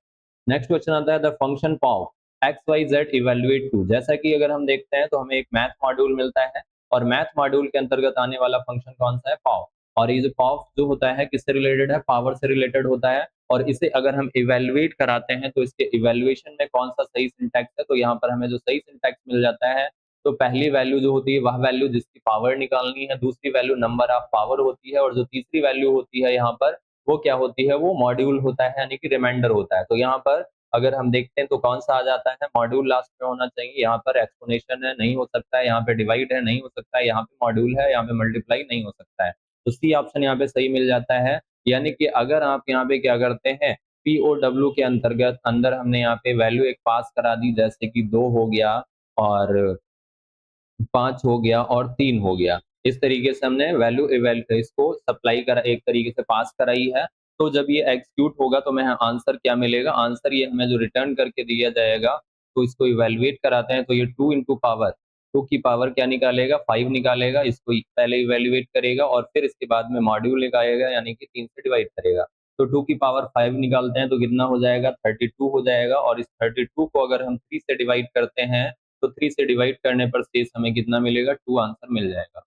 नेक्स्ट क्वेश्चन आता है, the function pow x y z evaluate to. जैसा कि अगर हम देखते हैं तो हमें एक मैथ मॉड्यूल मिलता है और मैथ मॉड्यूल के अंतर्गत आने वाला फंक्शन कौन सा है, पॉव। और ये जो पॉव जो होता है किससे रिलेटेड है, पावर से रिलेटेड होता है। और इसे अगर हम इवेल्युएट कराते हैं तो इसके इवेल्युएशन में कौन सा सही सिंटैक्स है, तो यहाँ पर हमें जो सही सिंटैक्स मिल जाता है, तो पहली वैल्यू जो होती है वह वैल्यू जिसकी पावर निकालनी है, दूसरी वैल्यू नंबर ऑफ पावर होती है और जो तीसरी वैल्यू होती है यहाँ पर वो क्या होती है, वो मॉड्यूल होता है, यानी कि रिमाइंडर होता है। तो यहाँ पर अगर हम देखते हैं तो कौन सा आ जाता है, मॉड्यूल लास्ट में होना चाहिए। यहाँ पर एक्सपोनेंशियल है, नहीं हो सकता है। यहाँ पे डिवाइड है, नहीं हो सकता है। यहाँ पे मॉड्यूल है, यहाँ पे मल्टीप्लाई नहीं हो सकता है। तो सी ऑप्शन यहाँ पे सही मिल जाता है। यानी कि अगर आप यहाँ पे क्या करते हैं, पीओडब्ल्यू के अंतर्गत अंदर हमने यहाँ पे वैल्यू एक पास करा दी, जैसे कि 2 हो गया और 5 हो गया और 3 हो गया। इस तरीके से हमने वैल्यू इसको सप्लाई करा, एक तरीके से पास कराई है। तो जब ये एग्जीक्यूट होगा तो हमें आंसर क्या मिलेगा, आंसर ये हमें जो रिटर्न करके दिया जाएगा, तो इसको इवैल्यूएट कराते हैं तो ये 2 इंटू पावर, 2 की पावर क्या निकालेगा, 5 निकालेगा। इसको पहले इवैल्यूएट करेगा और फिर इसके बाद में मॉड्यूल निकालेगा, यानी कि 3 से डिवाइड करेगा। तो 2 की पावर 5 निकालते हैं तो कितना हो जाएगा, 32 हो जाएगा। और इस 32 को अगर हम 3 से डिवाइड करते हैं तो 3 से डिवाइड करने पर शेष हमें कितना मिलेगा, 2 आंसर मिल जाएगा।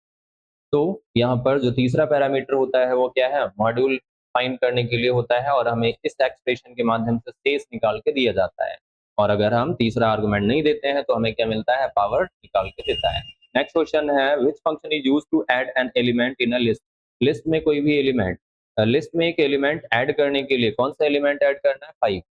तो यहाँ पर जो तीसरा पैरामीटर होता है वो क्या है, मॉड्यूल फाइंड करने के लिए होता है और हमें इस एक्सप्रेशन के माध्यम से शेष निकाल के दिया जाता है। और अगर हम तीसरा आर्गुमेंट नहीं देते हैं तो हमें क्या मिलता है, पावर निकाल के देता है। नेक्स्ट क्वेश्चन है, which function is used to add an element in a list. List में कोई भी एलिमेंट, लिस्ट में एक एलिमेंट ऐड करने के लिए कौन सा एलिमेंट ऐड करना है, 5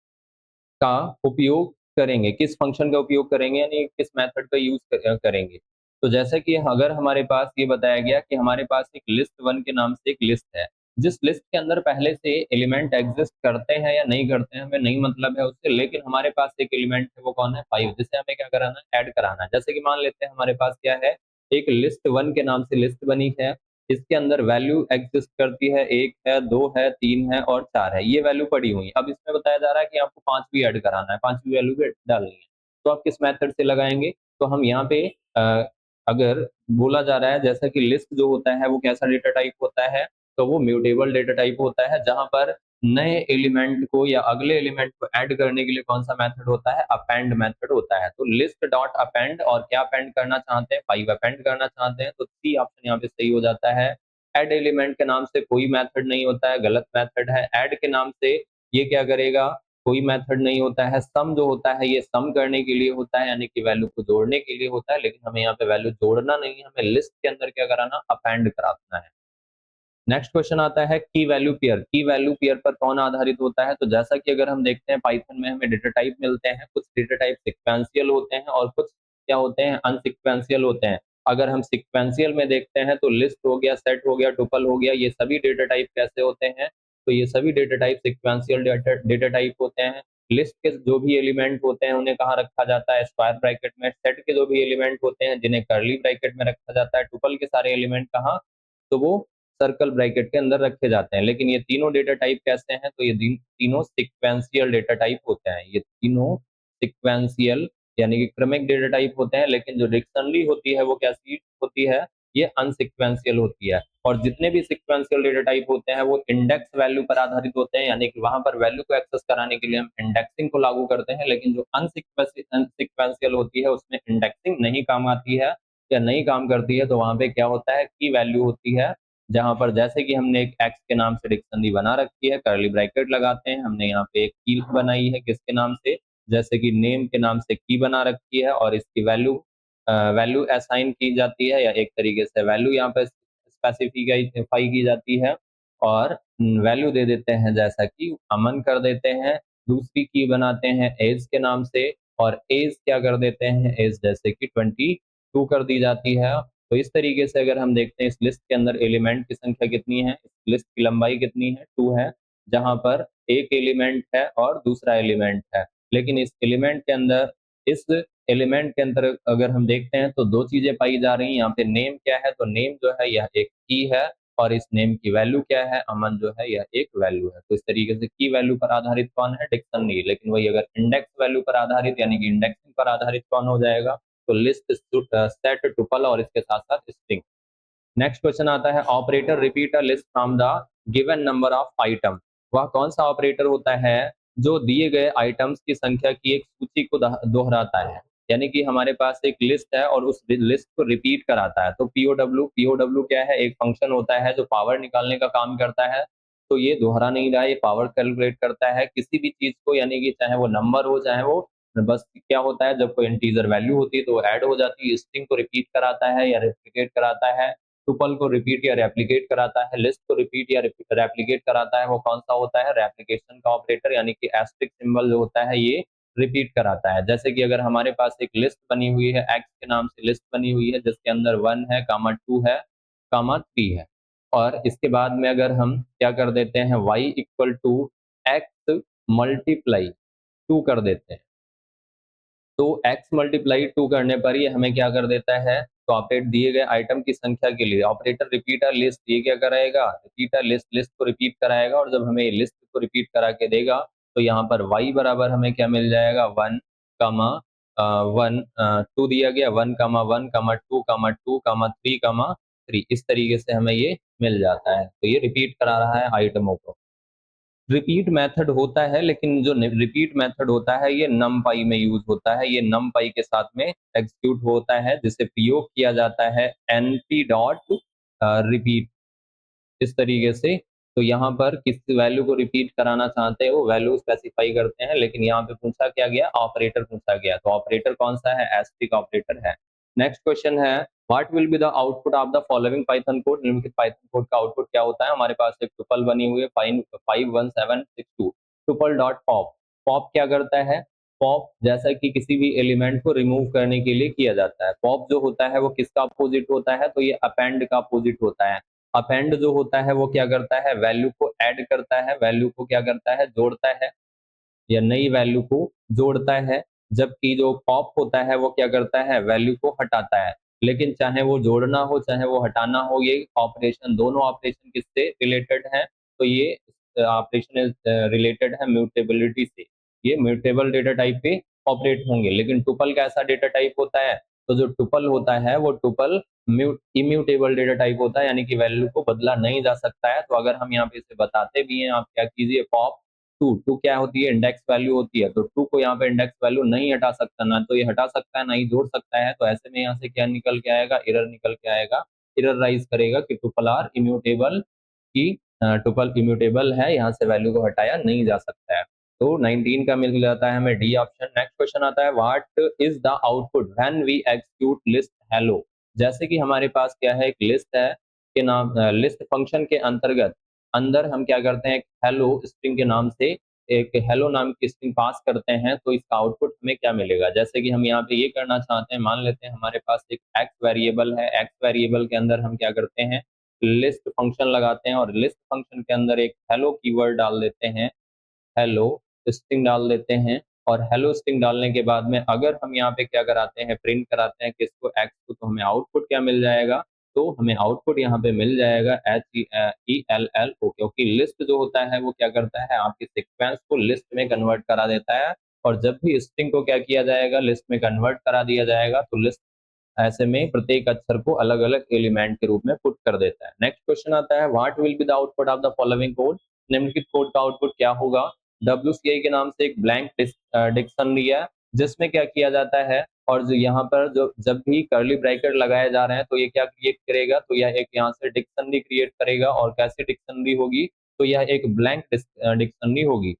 का उपयोग करेंगे, किस फंक्शन का उपयोग करेंगे, यानी किस मेथड का यूज करेंगे। तो जैसा कि अगर हमारे पास ये बताया गया कि हमारे पास एक लिस्ट वन के नाम से एक लिस्ट है, जिस लिस्ट के अंदर पहले से एलिमेंट एग्जिस्ट करते हैं या नहीं करते हैं हमें नहीं मतलब है उससे, लेकिन हमारे पास एक एलिमेंट है, वो कौन है, 5, जिसे हमें क्या कराना है, ऐड कराना है। जैसे कि मान लेते हैं हमारे पास क्या है, एक लिस्ट वन के नाम से लिस्ट बनी है, इसके अंदर वैल्यू एग्जिस्ट करती है, 1 है, 2 है, 3 है और 4 है, ये वैल्यू पड़ी हुई है। अब इसमें बताया जा रहा है कि आपको 5 भी ऐड कराना है, 5वीं वैल्यू भी डालनी है। तो आप किस मेथड से लगाएंगे, तो हम यहाँ पे अ, अगर बोला जा रहा है जैसा कि लिस्ट जो होता है वो कैसा डेटा टाइप होता है, तो वो म्यूटेबल डेटा टाइप होता है, जहां पर नए एलिमेंट को या अगले एलिमेंट को ऐड करने के लिए कौन सा मेथड होता है, अपेंड मेथड होता है। तो लिस्ट डॉट अपेंड, और क्या अपेंड करना चाहते हैं, 5 अपेंड करना चाहते हैं, तो सी ऑप्शन यहाँ पे सही हो जाता है। ऐड एलिमेंट के नाम से कोई मेथड नहीं होता है, गलत मेथड है। ऐड के नाम से ये क्या करेगा, कोई मेथड नहीं होता है। सम जो होता है ये सम करने के लिए होता है, यानी कि वैल्यू को जोड़ने के लिए होता है, लेकिन हमें यहाँ पे वैल्यू जोड़ना नहीं है, हमें लिस्ट के अंदर क्या कराना, अपेंड कराना है। नेक्स्ट क्वेश्चन आता है की वैल्यू पेयर। की वैल्यू पेयर पर कौन आधारित होता है, तो जैसा कि अगर हम देखते हैं पाइथन में हमें डेटा टाइप मिलते हैं, कुछ डेटा टाइप सिक्वेंशियल होते हैं और कुछ क्या होते हैं, अनसिक्वेंशियल होते हैं। अगर हम सिक्वेंशियल में देखते हैं तो लिस्ट हो गया, सेट हो गया, टुपल हो गया, ये सभी डेटा टाइप कैसे होते हैं, तो ये सभी data type sequential data type होते हैं। लिस्ट के जो भी एलिमेंट होते हैं उन्हें कहाँ रखा जाता है, स्क्वायर ब्रैकेट में। सेट के जो भी एलिमेंट होते हैं जिन्हें कर्ली ब्रैकेट में रखा जाता है। टुपल के सारे एलिमेंट कहाँ, तो वो सर्कल ब्रैकेट के अंदर रखे जाते हैं। लेकिन ये तीनों डेटा टाइप कैसे हैं, तो ये तीनों सिक्वेंशियल डेटा टाइप होते हैं। ये तीनों सिक्वेंशियल यानी कि क्रमिक डेटा टाइप होते हैं, लेकिन जो डिक्शनरी होती है वो कैसी होती है, ये अनसिक्वेंशियल होती है। और जितने भी सिक्वेंशियल डेटा टाइप होते हैं वो इंडेक्स वैल्यू पर आधारित होते हैं, यानी कि वहां पर वैल्यू को एक्सेस कराने के लिए हम इंडेक्सिंग को लागू करते हैं। लेकिन जो अनसिक्वेंशियल होती है उसमें इंडेक्सिंग नहीं काम आती है या नहीं काम करती है, तो वहां पे क्या होता है, की वैल्यू होती है, जहां पर जैसे कि हमने एक एक्स के नाम से डिक्शनरी बना रखी है, कर्ली ब्रैकेट लगाते हैं, हमने यहाँ पे एक की बनाई है किसके नाम से, जैसे कि नेम के नाम से की बना रखी है, और इसकी वैल्यू वैल्यू असाइन की जाती है, या एक तरीके से वैल्यू यहाँ पे स्पेसिफाई की जाती है, और वैल्यू दे देते हैं जैसा कि अमन कर देते हैं। दूसरी की बनाते हैं एज के नाम से, और एज क्या कर देते हैं, एज जैसे कि 22 कर दी जाती है। तो इस तरीके से अगर हम देखते हैं इस लिस्ट के अंदर एलिमेंट की संख्या कितनी है, इस लिस्ट की लंबाई कितनी है, 2 है, जहां पर एक एलिमेंट है और दूसरा एलिमेंट है। लेकिन इस एलिमेंट के अंदर अगर हम देखते हैं तो दो चीजें पाई जा रही हैं। यहाँ पे नेम क्या है, तो नेम जो है यह एक की है, और इस नेम की वैल्यू क्या है, अमन जो है यह एक वैल्यू है। तो इस तरीके से की वैल्यू पर आधारित कौन है, डिक्शनरी। लेकिन वही अगर इंडेक्स वैल्यू पर आधारित यानी कि इंडेक्सिंग पर आधारित कौन हो जाएगा, तो लिस्ट, सेट, टुपल और इसके साथ साथ स्ट्रिंग। नेक्स्ट क्वेश्चन आता है, operator repeat a list from the given number of item. वह कौन सा ऑपरेटर होता है जो दिए गए आइटम्स की संख्या की एक सूची को दोहराता है, यानी कि हमारे पास एक लिस्ट है और उस लिस्ट को रिपीट कराता है। तो पीओडब्ल्यू क्या है, एक फंक्शन होता है जो पावर निकालने का काम करता है। तो ये दोहरा नहीं रहा है, ये पावर कैलकुलेट करता है किसी भी चीज को, यानी कि चाहे वो नंबर हो चाहे वो, बस क्या होता है जब कोई इंटीजर वैल्यू होती है तो वो ऐड हो जाती है, स्ट्रिंग को रिपीट कराता है या रेप्लिकेट कराता है। टुपल को रिपीट या रेप्लिकेट कराता है, लिस्ट को रिपीट या रेप्लिकेट कराता है, वो कौन सा होता है? रेप्लिकेशन का ऑपरेटर, यानी कि एस्टेरिस्क सिंबल जो होता है ये रिपीट कराता है। जैसे कि अगर हमारे पास एक लिस्ट बनी हुई है, एक्स के नाम से लिस्ट बनी हुई है जिसके अंदर 1 है, कामा 2 है, कामा 3 है, और इसके बाद में अगर हम क्या कर देते हैं, y equal to x multiply 2 कर देते हैं, तो x मल्टीप्लाई 2 करने पर ये हमें क्या कर देता है, तो ऑपरेट दिए गए आइटम की संख्या के लिए ऑपरेटर रिपीटर लिस्ट ये क्या कराएगा, रिपीटर लिस्ट लिस्ट को रिपीट कराएगा, और जब हमें लिस्ट को रिपीट करा के देगा तो यहाँ पर y बराबर हमें क्या मिल जाएगा, 1 कामा 1 2 दिया गया, 1 कामा 1 कामा 2 कामा 2 कामा 3 कामा 3, इस तरीके से हमें ये मिल जाता है। तो ये रिपीट करा रहा है आइटमों को। रिपीट मेथड होता है, लेकिन जो रिपीट मेथड होता है ये numpy में यूज होता है, ये numpy के साथ में एग्जीक्यूट होता है, जिसे प्रयोग किया जाता है np डॉट रिपीट, इस तरीके से। तो यहाँ पर किस वैल्यू को रिपीट कराना चाहते हैं वो वैल्यू स्पेसिफाई करते हैं, लेकिन यहाँ पे पूछा क्या गया, ऑपरेटर पूछा गया, तो ऑपरेटर कौन सा है, एस्टेरिस्क ऑपरेटर है। नेक्स्ट क्वेश्चन है, what will be the output of the following Python code, निम्नलिखित पाइथन कोड का आउटपुट क्या होता है। हमारे पास एक टुपल बनी हुई है 51762, टुपल डॉट पॉप। पॉप क्या करता है, पॉप जैसा कि किसी भी एलिमेंट को रिमूव करने के लिए किया जाता है। पॉप जो होता है वो किसका अपोजिट होता है, तो ये अपेंड का अपोजिट होता है। अपेंड जो होता है वो क्या करता है, वैल्यू को ऐड करता है, वैल्यू को क्या करता है, जोड़ता है, या नई वैल्यू को जोड़ता है, जबकि जो पॉप होता है वो क्या करता है, वैल्यू को हटाता है। लेकिन चाहे वो जोड़ना हो चाहे वो हटाना हो, ये ऑपरेशन, दोनों ऑपरेशन किससे रिलेटेड है, तो ये ऑपरेशन इज रिलेटेड है म्यूटेबिलिटी से, ये म्यूटेबल डेटा टाइप पे ऑपरेट होंगे। लेकिन टुपल कैसा डेटा टाइप होता है, तो जो टुपल होता है वो टुपल इम्यूटेबल डेटा टाइप होता है, यानी कि वैल्यू को बदला नहीं जा सकता है। तो अगर हम यहाँ पे इसे बताते भी हैं, आप क्या कीजिए, पॉप टू क्या होती है, इंडेक्स वैल्यू होती है, तो टू को यहाँ पे इंडेक्स वैल्यू नहीं हटा सकता, ना तो ये हटा सकता है ना ही जोड़ सकता है। तो ऐसे में यहाँ से क्या निकल के आएगा, एरर निकल के आएगा, एरर राइज करेगा कि टुपल आर इम्यूटेबल, की टुपल इम्यूटेबल है, यहाँ से वैल्यू को हटाया नहीं जा सकता है। तो 19 का मिल जाता है हमें डी ऑप्शन। नेक्स्ट क्वेश्चन आता है, what is the output when we execute list hello. जैसे कि हमारे पास क्या है, एक लिस्ट है के नाम, लिस्ट फंक्शन के अंतर्गत अंदर हम क्या करते हैं, एक हेलो स्ट्रिंग के नाम से एक हेलो नाम की स्ट्रिंग पास करते हैं, तो इसका आउटपुट हमें क्या मिलेगा। जैसे कि हम यहाँ पे ये करना चाहते हैं, मान लेते हैं हमारे पास एक एक्स वेरिएबल है, एक्स वेरिएबल के अंदर हम क्या करते हैं, लिस्ट फंक्शन लगाते हैं, और लिस्ट फंक्शन के अंदर एक हेलो कीवर्ड डाल देते हैं, हेलो स्ट्रिंग डाल देते हैं, और हेलो स्ट्रिंग डालने के बाद में अगर हम यहाँ पे क्या कराते हैं, प्रिंट कराते हैं किसको, एक्स को, तो हमें आउटपुट क्या मिल जाएगा, तो हमें आउटपुट यहाँ पे मिल जाएगा HELL, क्योंकि लिस्ट जो होता है वो क्या करता है, आपके सीक्वेंस को लिस्ट में कन्वर्ट करा देता है, और जब भी स्ट्रिंग को क्या किया जाएगा, लिस्ट में कन्वर्ट करा दिया जाएगा, तो लिस्ट ऐसे में प्रत्येक अक्षर को अलग अलग एलिमेंट के रूप में पुट कर देता है। नेक्स्ट क्वेश्चन आता है, what will be the output of the following code, निम्नलिखित कोड का आउटपुट क्या होगा। WCI के नाम से एक ब्लैंक डिक्शनरी है, जिसमें क्या किया जाता है, और जो यहाँ पर जो जब भी कर्ली ब्रैकेट लगाए जा रहे हैं तो ये क्या क्रिएट करेगा, तो यह एक यहाँ से डिक्शनरी क्रिएट करेगा, और कैसी डिक्शनरी होगी, तो यह एक ब्लैंक डिक्शनरी होगी।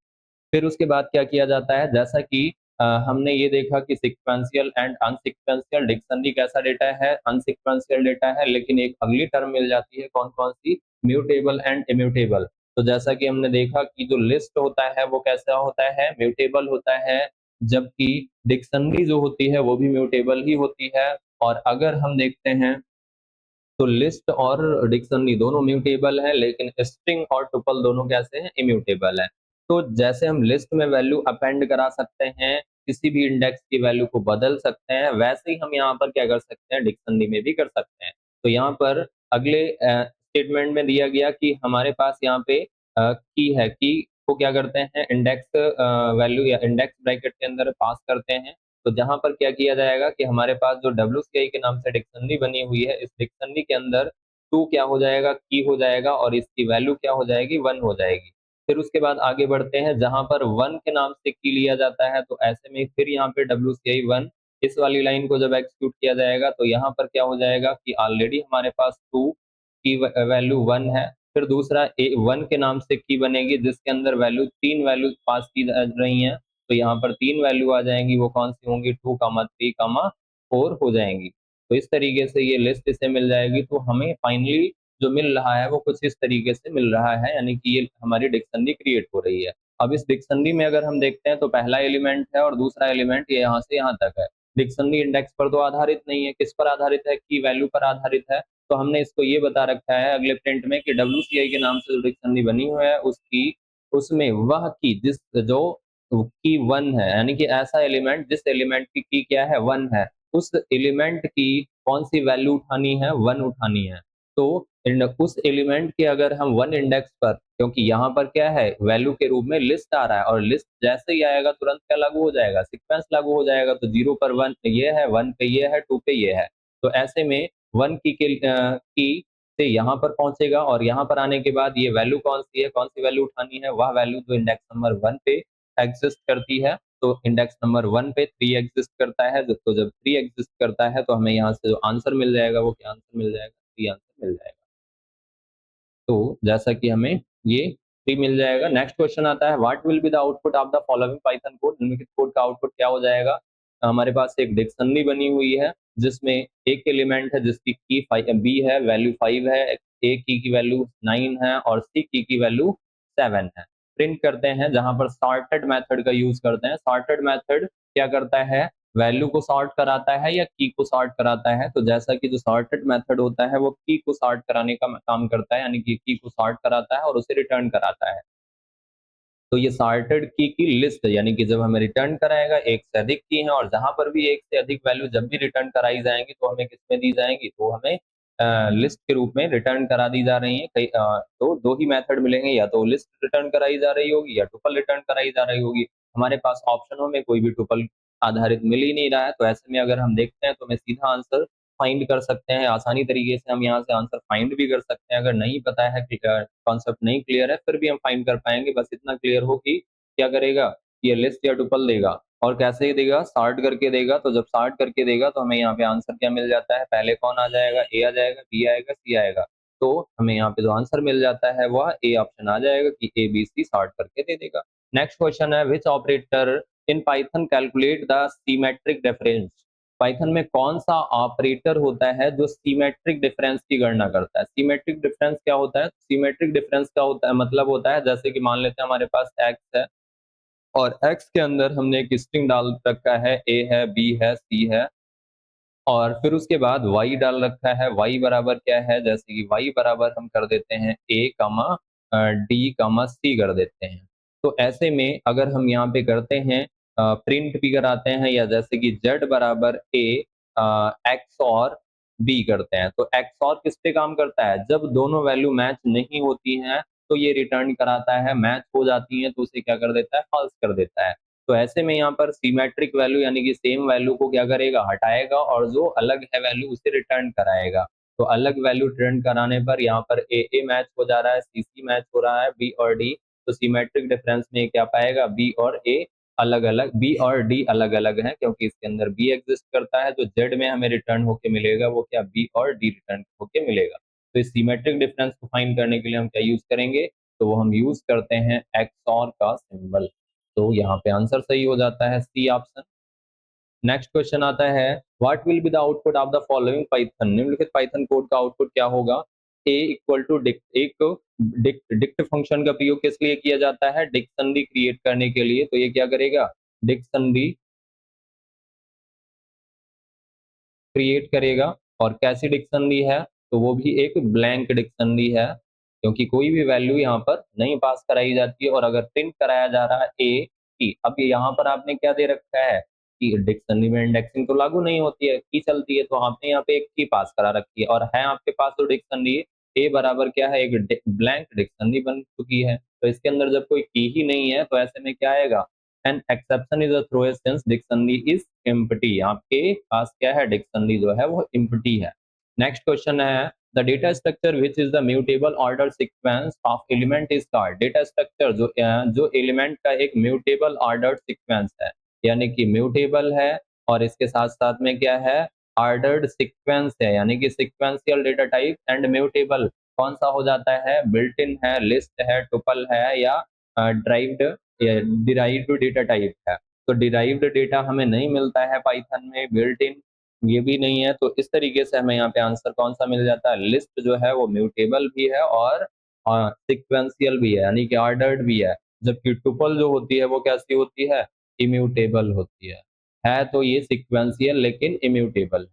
फिर उसके बाद क्या किया जाता है, जैसा कि हमने ये देखा कि सिक्वेंशियल एंड अनसिक्वेंशियल डिक्शनरी कैसा डेटा है, अनसिक्वेंशियल डेटा है, लेकिन एक अगली टर्म मिल जाती है, कौन कौन सी, म्यूटेबल एंड इम्यूटेबल। तो जैसा कि हमने देखा कि जो लिस्ट होता है वो कैसा होता है, म्यूटेबल होता है, जबकि डिक्शनरी जो होती है वो भी म्यूटेबल ही होती है। और अगर हम देखते हैं तो लिस्ट और डिक्शनरी दोनों म्यूटेबल है, लेकिन स्ट्रिंग और टुपल दोनों कैसे हैं, इम्यूटेबल है। तो जैसे हम लिस्ट में वैल्यू अपेंड करा सकते हैं, किसी भी इंडेक्स की वैल्यू को बदल सकते हैं, वैसे ही हम यहाँ पर क्या कर सकते हैं, डिक्शनरी में भी कर सकते हैं। तो यहाँ पर अगले स्टेटमेंट में दिया गया कि हमारे पास यहाँ पे की है, की को क्या करते हैं, इंडेक्स वैल्यू या इंडेक्स ब्रैकेट के अंदर पास करते हैं। तो जहाँ पर क्या किया जाएगा कि हमारे पास जो WCI के नाम से डिक्शनरी बनी हुई है, इस डिक्शनरी के अंदर टू क्या हो जाएगा, की हो जाएगा, और इसकी वैल्यू क्या हो जाएगी, 1 हो जाएगी। फिर उसके बाद आगे बढ़ते हैं, जहाँ पर 1 के नाम से की लिया जाता है, तो ऐसे में फिर यहाँ पे WCI 1, इस वाली लाइन को जब एक्सिक्यूट किया जाएगा तो यहाँ पर क्या हो जाएगा कि ऑलरेडी हमारे पास 2 की वैल्यू 1 है। फिर दूसरा 1 के नाम से की बनेगी, जिसके अंदर वैल्यू 3 वैल्यू पास की जा रही हैं, तो यहाँ पर 3 वैल्यू आ जाएंगी, वो कौन सी होंगी, 2, 3, 4 हो जाएंगी। तो इस तरीके से ये लिस्ट इसे मिल जाएगी। तो हमें फाइनली जो मिल रहा है वो कुछ इस तरीके से मिल रहा है, यानी कि ये हमारी डिक्शनरी क्रिएट हो रही है। अब इस डिक्शनरी में अगर हम देखते हैं तो पहला एलिमेंट है और दूसरा एलिमेंट ये यहाँ से यहाँ तक है। डिक्शनरी इंडेक्स पर तो आधारित नहीं है, किस पर आधारित है, की वैल्यू पर आधारित है। तो हमने इसको ये बता रखा है अगले प्रिंट में कि WCI के नाम से जो डिक्शनरी बनी हुई है उसकी उसमें वह की जिस जो की 1 है, यानी कि ऐसा एलिमेंट जिस एलिमेंट की क्या है 1 है, उस एलिमेंट की कौन सी वैल्यू उठानी है 1 उठानी है। तो उस एलिमेंट के अगर हम 1 इंडेक्स पर, क्योंकि यहाँ पर क्या है वैल्यू के रूप में लिस्ट आ रहा है और लिस्ट जैसे ही आएगा तुरंत क्या लागू हो जाएगा, सीक्वेंस लागू हो जाएगा। तो 0 पर 1 ये है, 1 पे ये है, 2 पे ये है। तो ऐसे में 1 की से यहाँ पर पहुंचेगा और यहाँ पर आने के बाद ये वैल्यू कौन सी है, कौन सी वैल्यू उठानी है, वह वैल्यू जो इंडेक्स नंबर 1 पे एग्जिस्ट करती है। तो इंडेक्स नंबर 1 पे 3 एग्जिस्ट करता है। तो जब 3 एग्जिस्ट करता है तो हमें यहाँ से जो आंसर मिल जाएगा वो क्या आंसर मिल जाएगा, 3 आंसर मिल जाएगा। तो जैसा कि हमें ये 3 मिल जाएगा। नेक्स्ट क्वेश्चन आता है what will be the output of the following Python code. निम्नलिखित कोड का आउटपुट क्या हो जाएगा। हमारे पास एक डिक्शनरी बनी हुई है जिसमें एक एलिमेंट है जिसकी की बी है, वैल्यू 5 है, ए की वैल्यू 9 है और सी की वैल्यू 7 है। प्रिंट करते हैं जहां पर सॉर्टेड मेथड का यूज करते हैं। सॉर्टेड मेथड क्या करता है, वैल्यू को सॉर्ट कराता है या की को सॉर्ट कराता है। तो जैसा कि जो सॉर्टेड मेथड होता है वो की को सॉर्ट कराने का काम करता है, यानी कि की को सॉर्ट कराता है और उसे रिटर्न कराता है। तो ये सॉर्टेड की लिस्ट, यानी कि जब हमें रिटर्न कराएगा एक से अधिक की है और जहां पर भी एक से अधिक वैल्यू जब भी रिटर्न कराई जाएंगी तो हमें किसमें दी जाएंगी, तो हमें लिस्ट के रूप में रिटर्न करा दी जा रही है। तो दो ही मेथड मिलेंगे, या तो लिस्ट रिटर्न कराई जा रही होगी या टुपल रिटर्न कराई जा रही होगी। हमारे पास ऑप्शनों में कोई भी टुपल आधारित मिल ही नहीं रहा है। तो ऐसे में अगर हम देखते हैं तो हमें सीधा आंसर फाइंड कर सकते हैं। आसानी तरीके से हम यहाँ से आंसर फाइंड भी कर सकते हैं। अगर नहीं पता है कि कॉन्सेप्ट नहीं क्लियर है फिर भी हम फाइंड कर पाएंगे। बस इतना क्लियर हो कि क्या करेगा, ये लिस्ट या टुपल देगा और कैसे देगा, सॉर्ट करके देगा। तो जब सॉर्ट करके देगा तो हमें यहाँ पे आंसर क्या मिल जाता है, पहले कौन आ जाएगा, ए आ जाएगा, बी आएगा, सी आएगा। तो हमें यहाँ पे जो आंसर मिल जाता है वह ए ऑप्शन आ जाएगा कि ए बी सी सॉर्ट करके दे देगा। नेक्स्ट क्वेश्चन है which operator in Python calculate the symmetric difference. Python में कौन सा ऑपरेटर होता है जो सीमेट्रिक डिफरेंस की गणना करता है। सीमेट्रिक डिफरेंस क्या होता है, सीमेट्रिक डिफरेंस का होता है मतलब होता है जैसे कि मान लेते हैं हमारे पास एक्स है और एक्स के अंदर हमने एक स्ट्रिंग डाल रखा है, ए है, बी है, सी है और फिर उसके बाद y डाल रखा है। y बराबर क्या है, जैसे कि y बराबर हम कर देते हैं a कमा डी कमा सी कर देते हैं। तो ऐसे में अगर हम यहाँ पे करते हैं प्रिंट भी कराते हैं, या जैसे कि z बराबर a x और b करते हैं। तो x और किस पे काम करता है, जब दोनों वैल्यू मैच नहीं होती हैं तो ये रिटर्न कराता है, मैच हो जाती है तो उसे क्या कर देता है, फॉल्स कर देता है। तो ऐसे में यहाँ पर सिमेट्रिक वैल्यू यानी कि सेम वैल्यू को क्या करेगा, हटाएगा और जो अलग है वैल्यू उसे रिटर्न कराएगा। तो अलग वैल्यू रिटर्न कराने पर यहाँ पर ए मैच हो जा रहा है, सी मैच हो रहा है, बी और डी। तो सिमेट्रिक डिफरेंस में क्या पाएगा, बी और ए अलग अलग, बी और डी अलग अलग है क्योंकि इसके अंदर बी एग्जिस्ट करता है। जो जेड में हमें रिटर्न होके मिलेगा वो क्या, बी और डी रिटर्न होके मिलेगा। तो इस सिमेट्रिक डिफरेंस को फाइंड करने के लिए हम क्या यूज करेंगे, तो वो हम यूज करते हैं एक्सऑर का सिंबल। तो यहाँ पे आंसर सही हो जाता है सी ऑप्शन। नेक्स्ट क्वेश्चन आता है what will be the output of the following Python. निम्नलिखित पाइथन कोड का आउटपुट क्या होगा। ए इक्वल टू डिक्ट, एक डिक्ट फंक्शन का प्रयोग किस लिए किया जाता है, डिक्शनरी क्रिएट करने के लिए। तो ये क्या करेगा, डिक्शनरी क्रिएट करेगा। और कैसी डिक्शनरी है, तो वो भी एक ब्लैंक डिक्शनरी है क्योंकि कोई भी वैल्यू यहाँ पर नहीं पास कराई जाती है। और अगर प्रिंट कराया जा रहा है ए की, अब यहाँ पर आपने क्या दे रखा है कि डिक्शनरी में इंडेक्सिंग तो लागू नहीं होती है, की चलती है। तो आपने यहाँ पे एक की पास करा रखी है और है आपके पास जो डिक्शनरी ए बराबर क्या है, एक ब्लैंक डिक्शनरी बन चुकी है। तो इसके अंदर जब कोई की ही नहीं है तो ऐसे में क्या आएगा, an exception is throw since dictionary is empty. आपके पास क्या है, डिक्शनरी जो है वो एम्प्टी है। नेक्स्ट क्वेश्चन है the data structure which is the mutable order sequence of element is called. Data structure जो एलिमेंट का एक म्यूटेबल ऑर्डर सीक्वेंस है, यानी कि म्यूटेबल है और इसके साथ साथ में क्या है, ऑर्डर्ड सीक्वेंस है, यानी कि sequential data type and mutable कौन सा हो जाता है, बिल्ट इन है, लिस्ट है, टुपल है या ड्राइव्ड डिराइव्ड डेटा टाइप है। तो डिराइव्ड डेटा हमें नहीं मिलता है पाइथन में, बिल्ट इन ये भी नहीं है, तो इस तरीके से हमें यहाँ पे आंसर कौन सा मिल जाता है, लिस्ट जो है वो म्यूटेबल भी है और सिक्वेंशियल भी है, यानी कि ऑर्डर्ड भी है, जबकि टुपल जो होती है वो कैसी होती है, इम्यूटेबल होती है तो ये सिक्वेंशियल लेकिन इम्यूटेबल।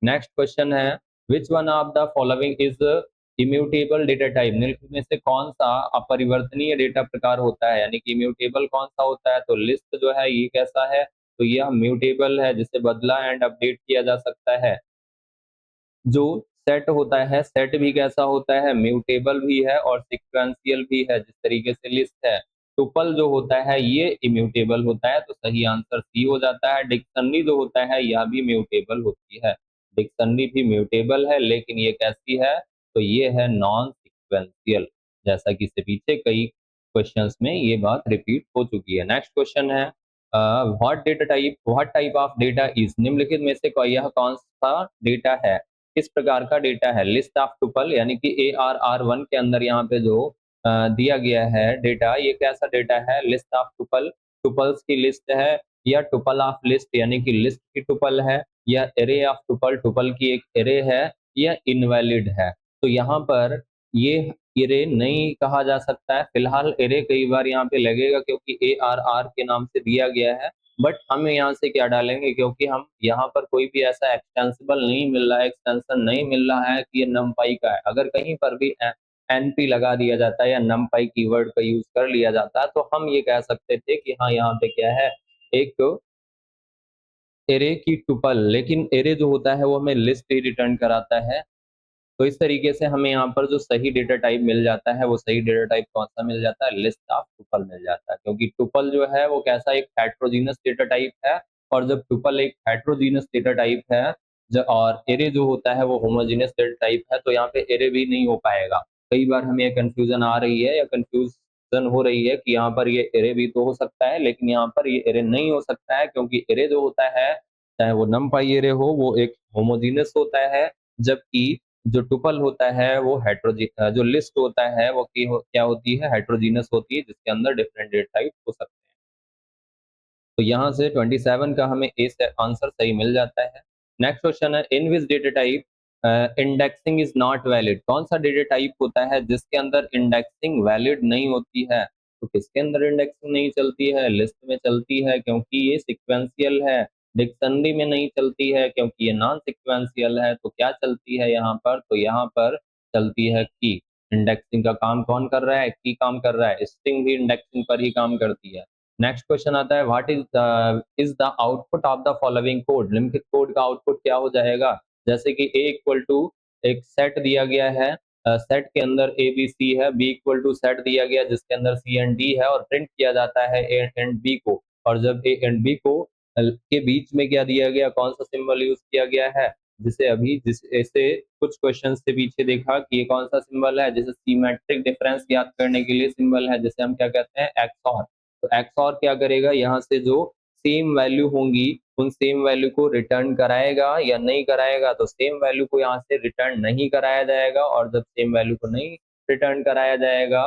नेक्स्ट क्वेश्चन है, which one of the following is immutable data type, निम्नलिखित में से कौन सा अपरिवर्तनीय डेटा प्रकार होता है, यानी कि इम्यूटेबल कौन सा होता है, तो लिस्ट जो है ये कैसा है, तो यह म्यूटेबल है जिसे बदला एंड अपडेट किया जा सकता है। जो सेट होता है, सेट भी कैसा होता है, म्यूटेबल भी है और सिक्वेंशियल भी है जिस तरीके से लिस्ट है। टुपल जो होता है ये इम्यूटेबल होता है, तो सही आंसर सी हो जाता है। डिक्शनरी जो होता है यह भी म्यूटेबल होती है, डिक्शनरी भी म्यूटेबल है लेकिन ये कैसी है, तो ये है नॉन सिक्वेंशियल, जैसा कि इससे पीछे कई क्वेश्चंस में ये बात रिपीट हो चुकी है। नेक्स्ट क्वेश्चन है, what type of data is, निम्नलिखित में से यह कौन सा डेटा है, किस प्रकार का डेटा है, लिस्ट ऑफ टुपल, यानी कि ARR1 के अंदर यहाँ पे जो दिया गया है डेटा, ये कैसा डेटा है, लिस्ट ऑफ टुपल, टुपल्स की लिस्ट है, या टुपल ऑफ लिस्ट यानी कि लिस्ट की टुपल है, या एरे ऑफ टुपल, टुपल की एक एरे है, या इनवैलिड है। तो यहाँ पर ये एरे नहीं कहा जा सकता है, फिलहाल एरे कई बार यहाँ पे लगेगा क्योंकि ARR के नाम से दिया गया है, बट हम यहाँ से क्या डालेंगे, क्योंकि हम यहाँ पर कोई भी ऐसा एक्सटेंसिबल नहीं मिल रहा है, एक्सटेंशन नहीं मिल रहा है कि ये numpy का है। अगर कहीं पर भी NP लगा दिया जाता है या numpy कीवर्ड का यूज कर लिया जाता है तो हम ये कह सकते थे कि हाँ यहाँ पे क्या है, एक एरे की टुपल, लेकिन एरे जो होता है वो हमें लिस्ट ही रिटर्न कराता है। तो इस तरीके से हमें यहाँ पर जो सही डेटा टाइप मिल जाता है वो सही डेटा टाइप कौन सा मिल जाता है, लिस्ट ऑफ टुपल मिल जाता है, क्योंकि टुपल जो है वो कैसा एक हेट्रोजीनस डेटा टाइप है, और जब टुपल एक हेट्रोजीनस डेटा टाइप है और एरे जो होता है वो होमोजीनियस डेटा टाइप है, तो यहाँ पे एरे भी नहीं हो पाएगा। कई बार हमें ये कंफ्यूजन आ रही है या कंफ्यूजन हो रही है कि यहाँ पर ये एरे भी तो हो सकता है, लेकिन यहाँ पर ये एरे नहीं हो सकता है, क्योंकि एरे जो होता है चाहे वो नमपाई एरे हो वो एक होमोजीनियस होता है, जबकि जो टुपल होता है वो जो लिस्ट होता है वो क्या होती है, हेट्रोजीनस होती है, जिसके अंदर डिफरेंट डेटा टाइप हो सकते हैं। तो यहाँ से 27 का हमें ए से आंसर सही मिल जाता है। नेक्स्ट क्वेश्चन है, in which data type indexing is not valid, कौन सा डेटा टाइप होता है जिसके अंदर इंडेक्सिंग वैलिड नहीं होती है, तो किसके अंदर इंडेक्सिंग नहीं चलती है, लिस्ट में चलती है क्योंकि ये सिक्वेंशियल है, डिक्शनरी में नहीं चलती है क्योंकि ये नॉन सिक्वेंशियल है, तो क्या चलती है यहाँ पर, तो यहाँ पर चलती है की। इंडेक्सिंग का काम कौन कर रहा है, की काम कर रहा है, स्ट्रिंग भी इंडेक्सिंग पर ही काम करती है। नेक्स्ट क्वेश्चन आता है, what is the output of the following code, निम्नलिखित कोड का आउटपुट क्या हो जाएगा, जैसे कि a इक्वल टू एक सेट दिया गया है, सेट के अंदर a b c है, b इक्वल टू सेट दिया गया जिसके अंदर c एंड d है, और प्रिंट किया जाता है a एंड b को, और जब a एंड b को के बीच में क्या दिया गया, कौन सा सिंबल यूज किया गया है, जिसे अभी जिस ऐसे कुछ क्वेश्चन से पीछे देखा कि ये कौन सा सिंबल है, जैसे सीमेट्रिक डिफरेंस ज्ञात करने के लिए सिंबल है, जिसे हम क्या कहते हैं, एक्सऑर। तो एक्सऑर क्या करेगा, यहाँ से जो सेम वैल्यू होंगी उन सेम वैल्यू को रिटर्न कराएगा या नहीं कराएगा, तो सेम वैल्यू को यहाँ से रिटर्न नहीं कराया जाएगा, और जब सेम वैल्यू को नहीं रिटर्न कराया जाएगा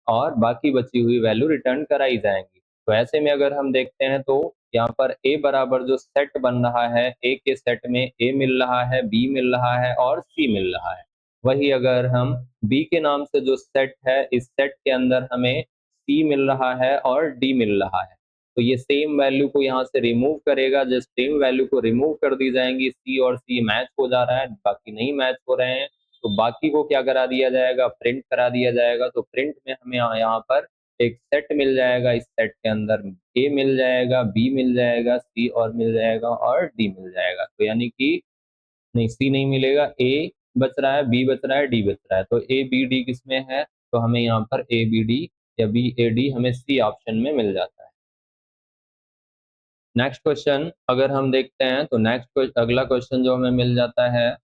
और बाकी बची हुई वैल्यू रिटर्न कराई जाएंगी। तो ऐसे में अगर हम देखते हैं तो यहाँ पर ए बराबर जो सेट बन रहा है, ए के सेट में ए मिल रहा है, बी मिल रहा है और सी मिल रहा है। वही अगर हम बी के नाम से जो सेट है, इस सेट के अंदर हमें सी मिल रहा है और डी मिल रहा है, तो ये सेम वैल्यू को यहाँ से रिमूव करेगा, जब सेम वैल्यू को रिमूव कर दी जाएंगी, सी और सी मैच हो जा रहा है, बाकी नहीं मैच हो रहे हैं, तो बाकी को क्या करा दिया जाएगा, प्रिंट करा दिया जाएगा। तो प्रिंट में हमें यहाँ पर एक सेट मिल जाएगा, इस सेट के अंदर ए मिल जाएगा, बी मिल जाएगा, सी और मिल जाएगा और डी मिल जाएगा, तो यानी कि नहीं, सी नहीं मिलेगा, ए बच रहा है, बी बच रहा है, डी बच रहा है, तो ए बी डी किसमें है, तो हमें यहाँ पर ए बी डी या बी ए डी हमें सी ऑप्शन में मिल जाता है। नेक्स्ट क्वेश्चन अगर हम देखते हैं तो नेक्स्ट अगला क्वेश्चन जो हमें मिल जाता है,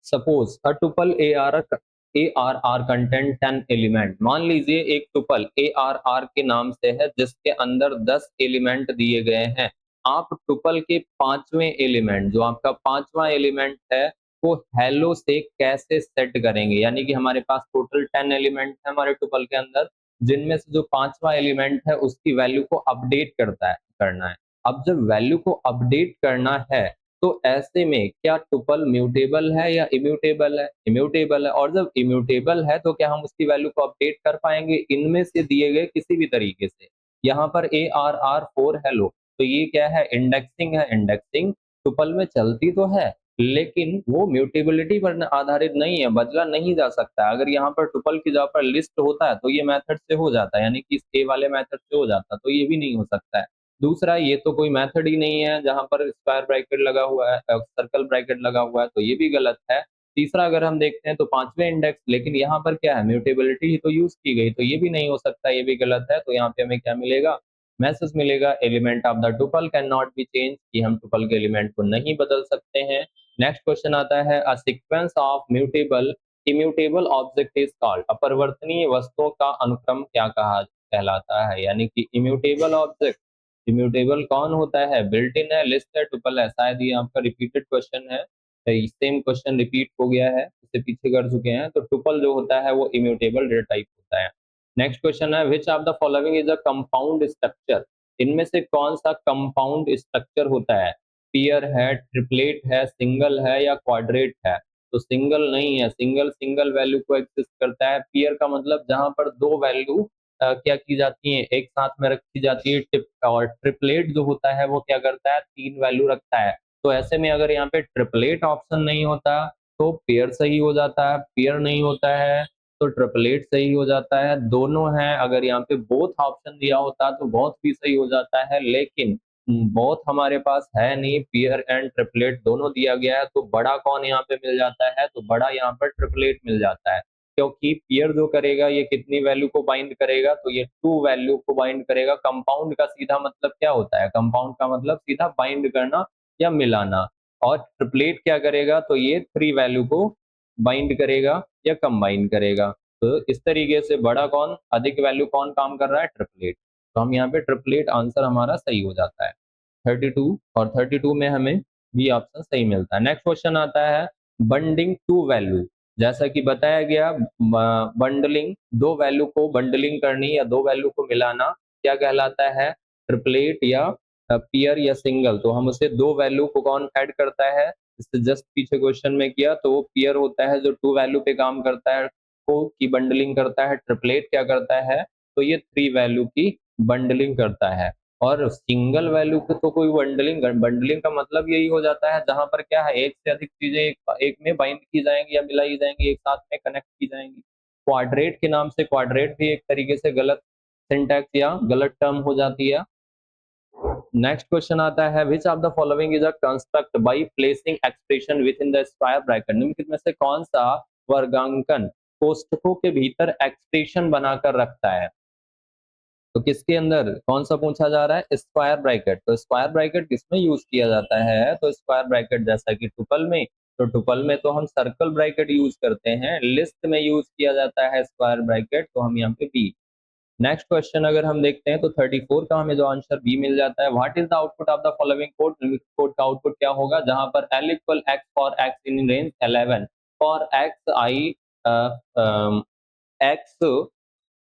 सपोज अ टुपल ARR कंटेंट 10 एलिमेंट, मान लीजिए एक टुपल ARR के नाम से है जिसके अंदर 10 एलिमेंट दिए गए हैं। आप टुपल के पांचवें एलिमेंट, जो आपका पांचवा एलिमेंट है, वो हेलो से कैसे सेट करेंगे, यानी कि हमारे पास टोटल 10 एलिमेंट है हमारे टुपल के अंदर, जिनमें से जो पांचवा एलिमेंट है उसकी वैल्यू को अपडेट करना है। अब जब वैल्यू को अपडेट करना है तो ऐसे में क्या टुपल म्यूटेबल है या इम्यूटेबल है? इम्यूटेबल है। और जब इम्यूटेबल है तो क्या हम उसकी वैल्यू को अपडेट कर पाएंगे इनमें से दिए गए किसी भी तरीके से? यहाँ पर ARR4 है लो, तो ये क्या है? इंडेक्सिंग है। इंडेक्सिंग टुपल में चलती तो है लेकिन वो म्यूटेबिलिटी पर आधारित नहीं है, बदला नहीं जा सकता है। अगर यहाँ पर टुपल की जगह पर लिस्ट होता है तो ये मेथड से हो जाता है, यानी कि इस ए वाले मेथड से हो जाता, तो ये भी नहीं हो सकता है। दूसरा, ये तो कोई मेथड ही नहीं है जहां पर स्क्वायर ब्रैकेट लगा हुआ है, सर्कल ब्रैकेट लगा हुआ है, तो ये भी गलत है। तीसरा, अगर हम देखते हैं तो पांचवें इंडेक्स, लेकिन यहाँ पर क्या है? म्यूटेबिलिटी ही तो यूज की गई, तो ये भी नहीं हो सकता, ये भी गलत है। तो यहाँ पे हमें क्या मिलेगा? मैसेज मिलेगा, element of the tuple can not be change, कि हम टुपल के एलिमेंट को नहीं बदल सकते हैं। नेक्स्ट क्वेश्चन आता है, a sequence of mutable immutable object is called, अपरिवर्तनीय वस्तुओं का अनुक्रम क्या कहा कहलाता है? यानी कि इम्यूटेबल ऑब्जेक्ट, इम्यूटेबल कौन होता है? बिल्ट इन है, लिस्ट है, टुपल है? शायद ये आपका रिपीटेड क्वेश्चन है, सेम क्वेश्चन रिपीट हो गया है, इससे पीछे कर चुके हैं। तो टुपल जो होता है वो इम्यूटेबल डेटा टाइप होता है। नेक्स्ट क्वेश्चन है, which of the following is a compound structure, इनमें से कौन सा कंपाउंड स्ट्रक्चर होता है? पेयर है, ट्रिपलेट है, सिंगल है या क्वाड्रेट है? तो सिंगल नहीं है, सिंगल सिंगल वैल्यू को एक्सेस करता है। पेयर का मतलब जहां पर दो वैल्यू क्या की जाती है, एक साथ में रखी जाती है। और ट्रिपलेट जो होता है वो क्या करता है? तीन वैल्यू रखता है। तो ऐसे में अगर यहाँ पे ट्रिपलेट ऑप्शन नहीं होता तो पेयर सही हो जाता है, पेयर नहीं होता है तो ट्रिपलेट सही हो जाता है, दोनों हैं। अगर यहाँ पे बोथ ऑप्शन दिया होता तो बोथ भी सही हो जाता है, लेकिन बोथ हमारे पास है नहीं, पेयर एंड ट्रिपलेट दोनों दिया गया है। तो बड़ा कौन यहाँ पे मिल जाता है? तो बड़ा यहाँ पर ट्रिपलेट मिल जाता है, क्योंकि पेयर जो करेगा ये कितनी वैल्यू को बाइंड करेगा? तो ये टू वैल्यू को बाइंड करेगा। कंपाउंड का सीधा मतलब क्या होता है? कंपाउंड का मतलब सीधा बाइंड करना या मिलाना। और ट्रिपलेट क्या करेगा? तो ये थ्री वैल्यू को बाइंड करेगा या कंबाइन करेगा। तो इस तरीके से बड़ा कौन, अधिक वैल्यू कौन काम कर रहा है? ट्रिपलेट। तो हम यहाँ पे ट्रिपलेट आंसर हमारा सही हो जाता है 32, और 32 में हमें बी ऑप्शन सही मिलता है। नेक्स्ट क्वेश्चन आता है, बंडिंग टू वैल्यू, जैसा कि बताया गया बंडलिंग, दो वैल्यू को बंडलिंग करनी या दो वैल्यू को मिलाना क्या कहलाता है? ट्रिपलेट या पेयर या सिंगल? तो हम उसे दो वैल्यू को कौन ऐड करता है? इससे जस्ट पीछे क्वेश्चन में किया, तो वो पेयर होता है जो टू वैल्यू पे काम करता है, को की बंडलिंग करता है। ट्रिपलेट क्या करता है? तो ये थ्री वैल्यू की बंडलिंग करता है। और सिंगल वैल्यू को तो कोई बंडलिंग, बंडलिंग का मतलब यही हो जाता है जहां पर क्या है, एक से अधिक चीजें एक में बाइंड की जाएंगी या मिलाई जाएंगी, एक साथ में कनेक्ट की जाएंगी। क्वाड्रेट के नाम से क्वाड्रेट भी एक तरीके से गलत सिंटैक्स या गलत टर्म हो जाती है। नेक्स्ट क्वेश्चन आता है, which of the following is a construct by placing expression with in the square bracket, निम्नलिखित में से कौन सा वर्गांकन कोष्ठकों के भीतर एक्सप्रेशन बनाकर रखता है? तो किसके अंदर कौन सा पूछा जा रहा है? Square bracket. तो स्क्वायर ब्रैकेट किसमें यूज किया जाता है? तो स्क्वायर ब्रैकेट जैसा कि टुपल में, तो टुपल में तो हम सर्कल ब्रैकेट यूज करते हैं, लिस्ट में यूज किया जाता है स्क्वायर ब्रैकेट, तो हम यहाँ पे बी। नेक्स्ट क्वेश्चन अगर हम देखते हैं तो 34 का हमें जो आंसर बी मिल जाता है, what is the output of the following code, code का आउटपुट क्या होगा? जहां पर l equal x for x in range 11 for x i x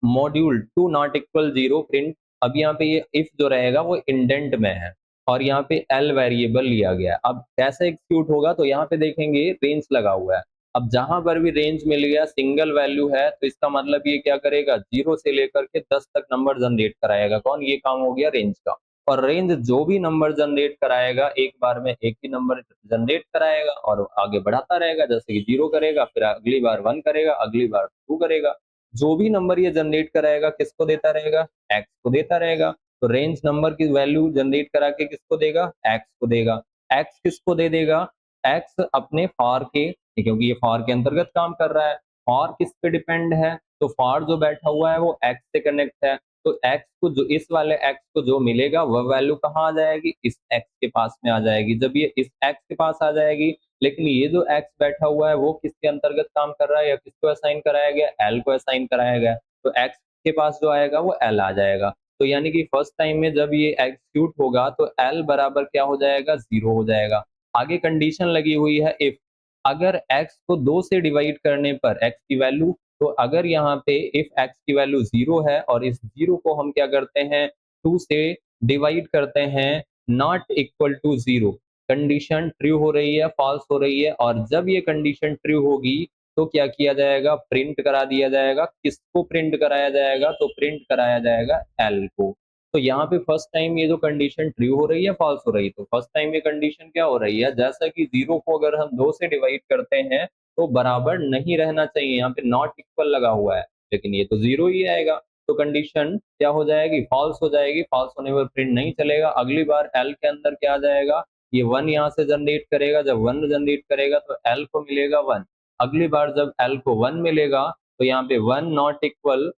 module to not equal zero print. अब यहाँ पे ये इफ जो रहेगा वो इंडेंट में है और यहाँ पे एल वेरिएबल लिया गया। अब कैसे एग्जीक्यूट होगा? तो यहाँ पे देखेंगे रेंज लगा हुआ है। अब जहां पर भी रेंज मिल गया, सिंगल वैल्यू है, तो इसका मतलब ये क्या करेगा? जीरो से लेकर के 10 तक नंबर जनरेट कराएगा। कौन? ये काम हो गया रेंज का। और रेंज जो भी नंबर जनरेट कराएगा एक बार में एक ही नंबर जनरेट कराएगा और आगे बढ़ाता रहेगा, जैसे कि जीरो करेगा, फिर अगली बार वन करेगा, अगली बार टू करेगा। जो भी नंबर ये जनरेट कराएगा किसको देता रहेगा? एक्स को देता रहेगा। तो रेंज नंबर की वैल्यू जनरेट करा के किसको देगा? एक्स को देगा। एक्स किसको दे देगा? एक्स अपने फॉर के, क्योंकि ये फॉर के अंतर्गत काम कर रहा है। फॉर किस पे डिपेंड है? तो फॉर जो बैठा हुआ है वो एक्स से कनेक्ट है। तो एक्स को जो, इस वाले एक्स को जो मिलेगा वह वैल्यू कहाँ आ जाएगी? इस एक्स के पास में आ जाएगी। जब ये इस एक्स के पास आ जाएगी, लेकिन ये जो एक्स बैठा हुआ है वो किसके अंतर्गत काम कर रहा है या किसको असाइन कराया गया? एल को असाइन कराया गया। तो एक्स के पास जो आएगा वो एल आ जाएगा। तो यानी कि फर्स्ट टाइम में जब ये एग्जीक्यूट होगा तो एल बराबर क्या हो जाएगा? जीरो हो जाएगा। आगे कंडीशन लगी हुई है, इफ अगर एक्स को दो से डिवाइड करने पर एक्स की वैल्यू तो अगर यहाँ पे इफ x की वैल्यू 0 है और इस 0 को हम क्या करते हैं 2 से डिवाइड करते हैं not equal to 0, condition true हो रही है फॉल्स हो रही है, और जब ये कंडीशन ट्रू होगी तो क्या किया जाएगा, प्रिंट करा दिया जाएगा। किसको प्रिंट कराया जाएगा, तो प्रिंट कराया जाएगा एल को। तो यहाँ पे फर्स्ट टाइम ये जो कंडीशन ट्रू हो रही है फॉल्स हो रही है, तो फर्स्ट टाइम ये कंडीशन क्या हो रही है, जैसा कि 0 को अगर हम 2 से डिवाइड करते हैं तो बराबर नहीं रहना चाहिए, यहाँ पे नॉट इक्वल लगा हुआ है, लेकिन ये तो 0 ही आएगा, तो कंडीशन क्या हो जाएगी, फॉल्स हो जाएगी। फॉल्स होने पर प्रिंट नहीं चलेगा। अगली बार एल के अंदर क्या आ जाएगा, ये 1 यहाँ से जनरेट करेगा, जब 1 जनरेट करेगा तो एल को मिलेगा 1। अगली बार जब एल को 1 मिलेगा तो यहाँ पे 1 not equal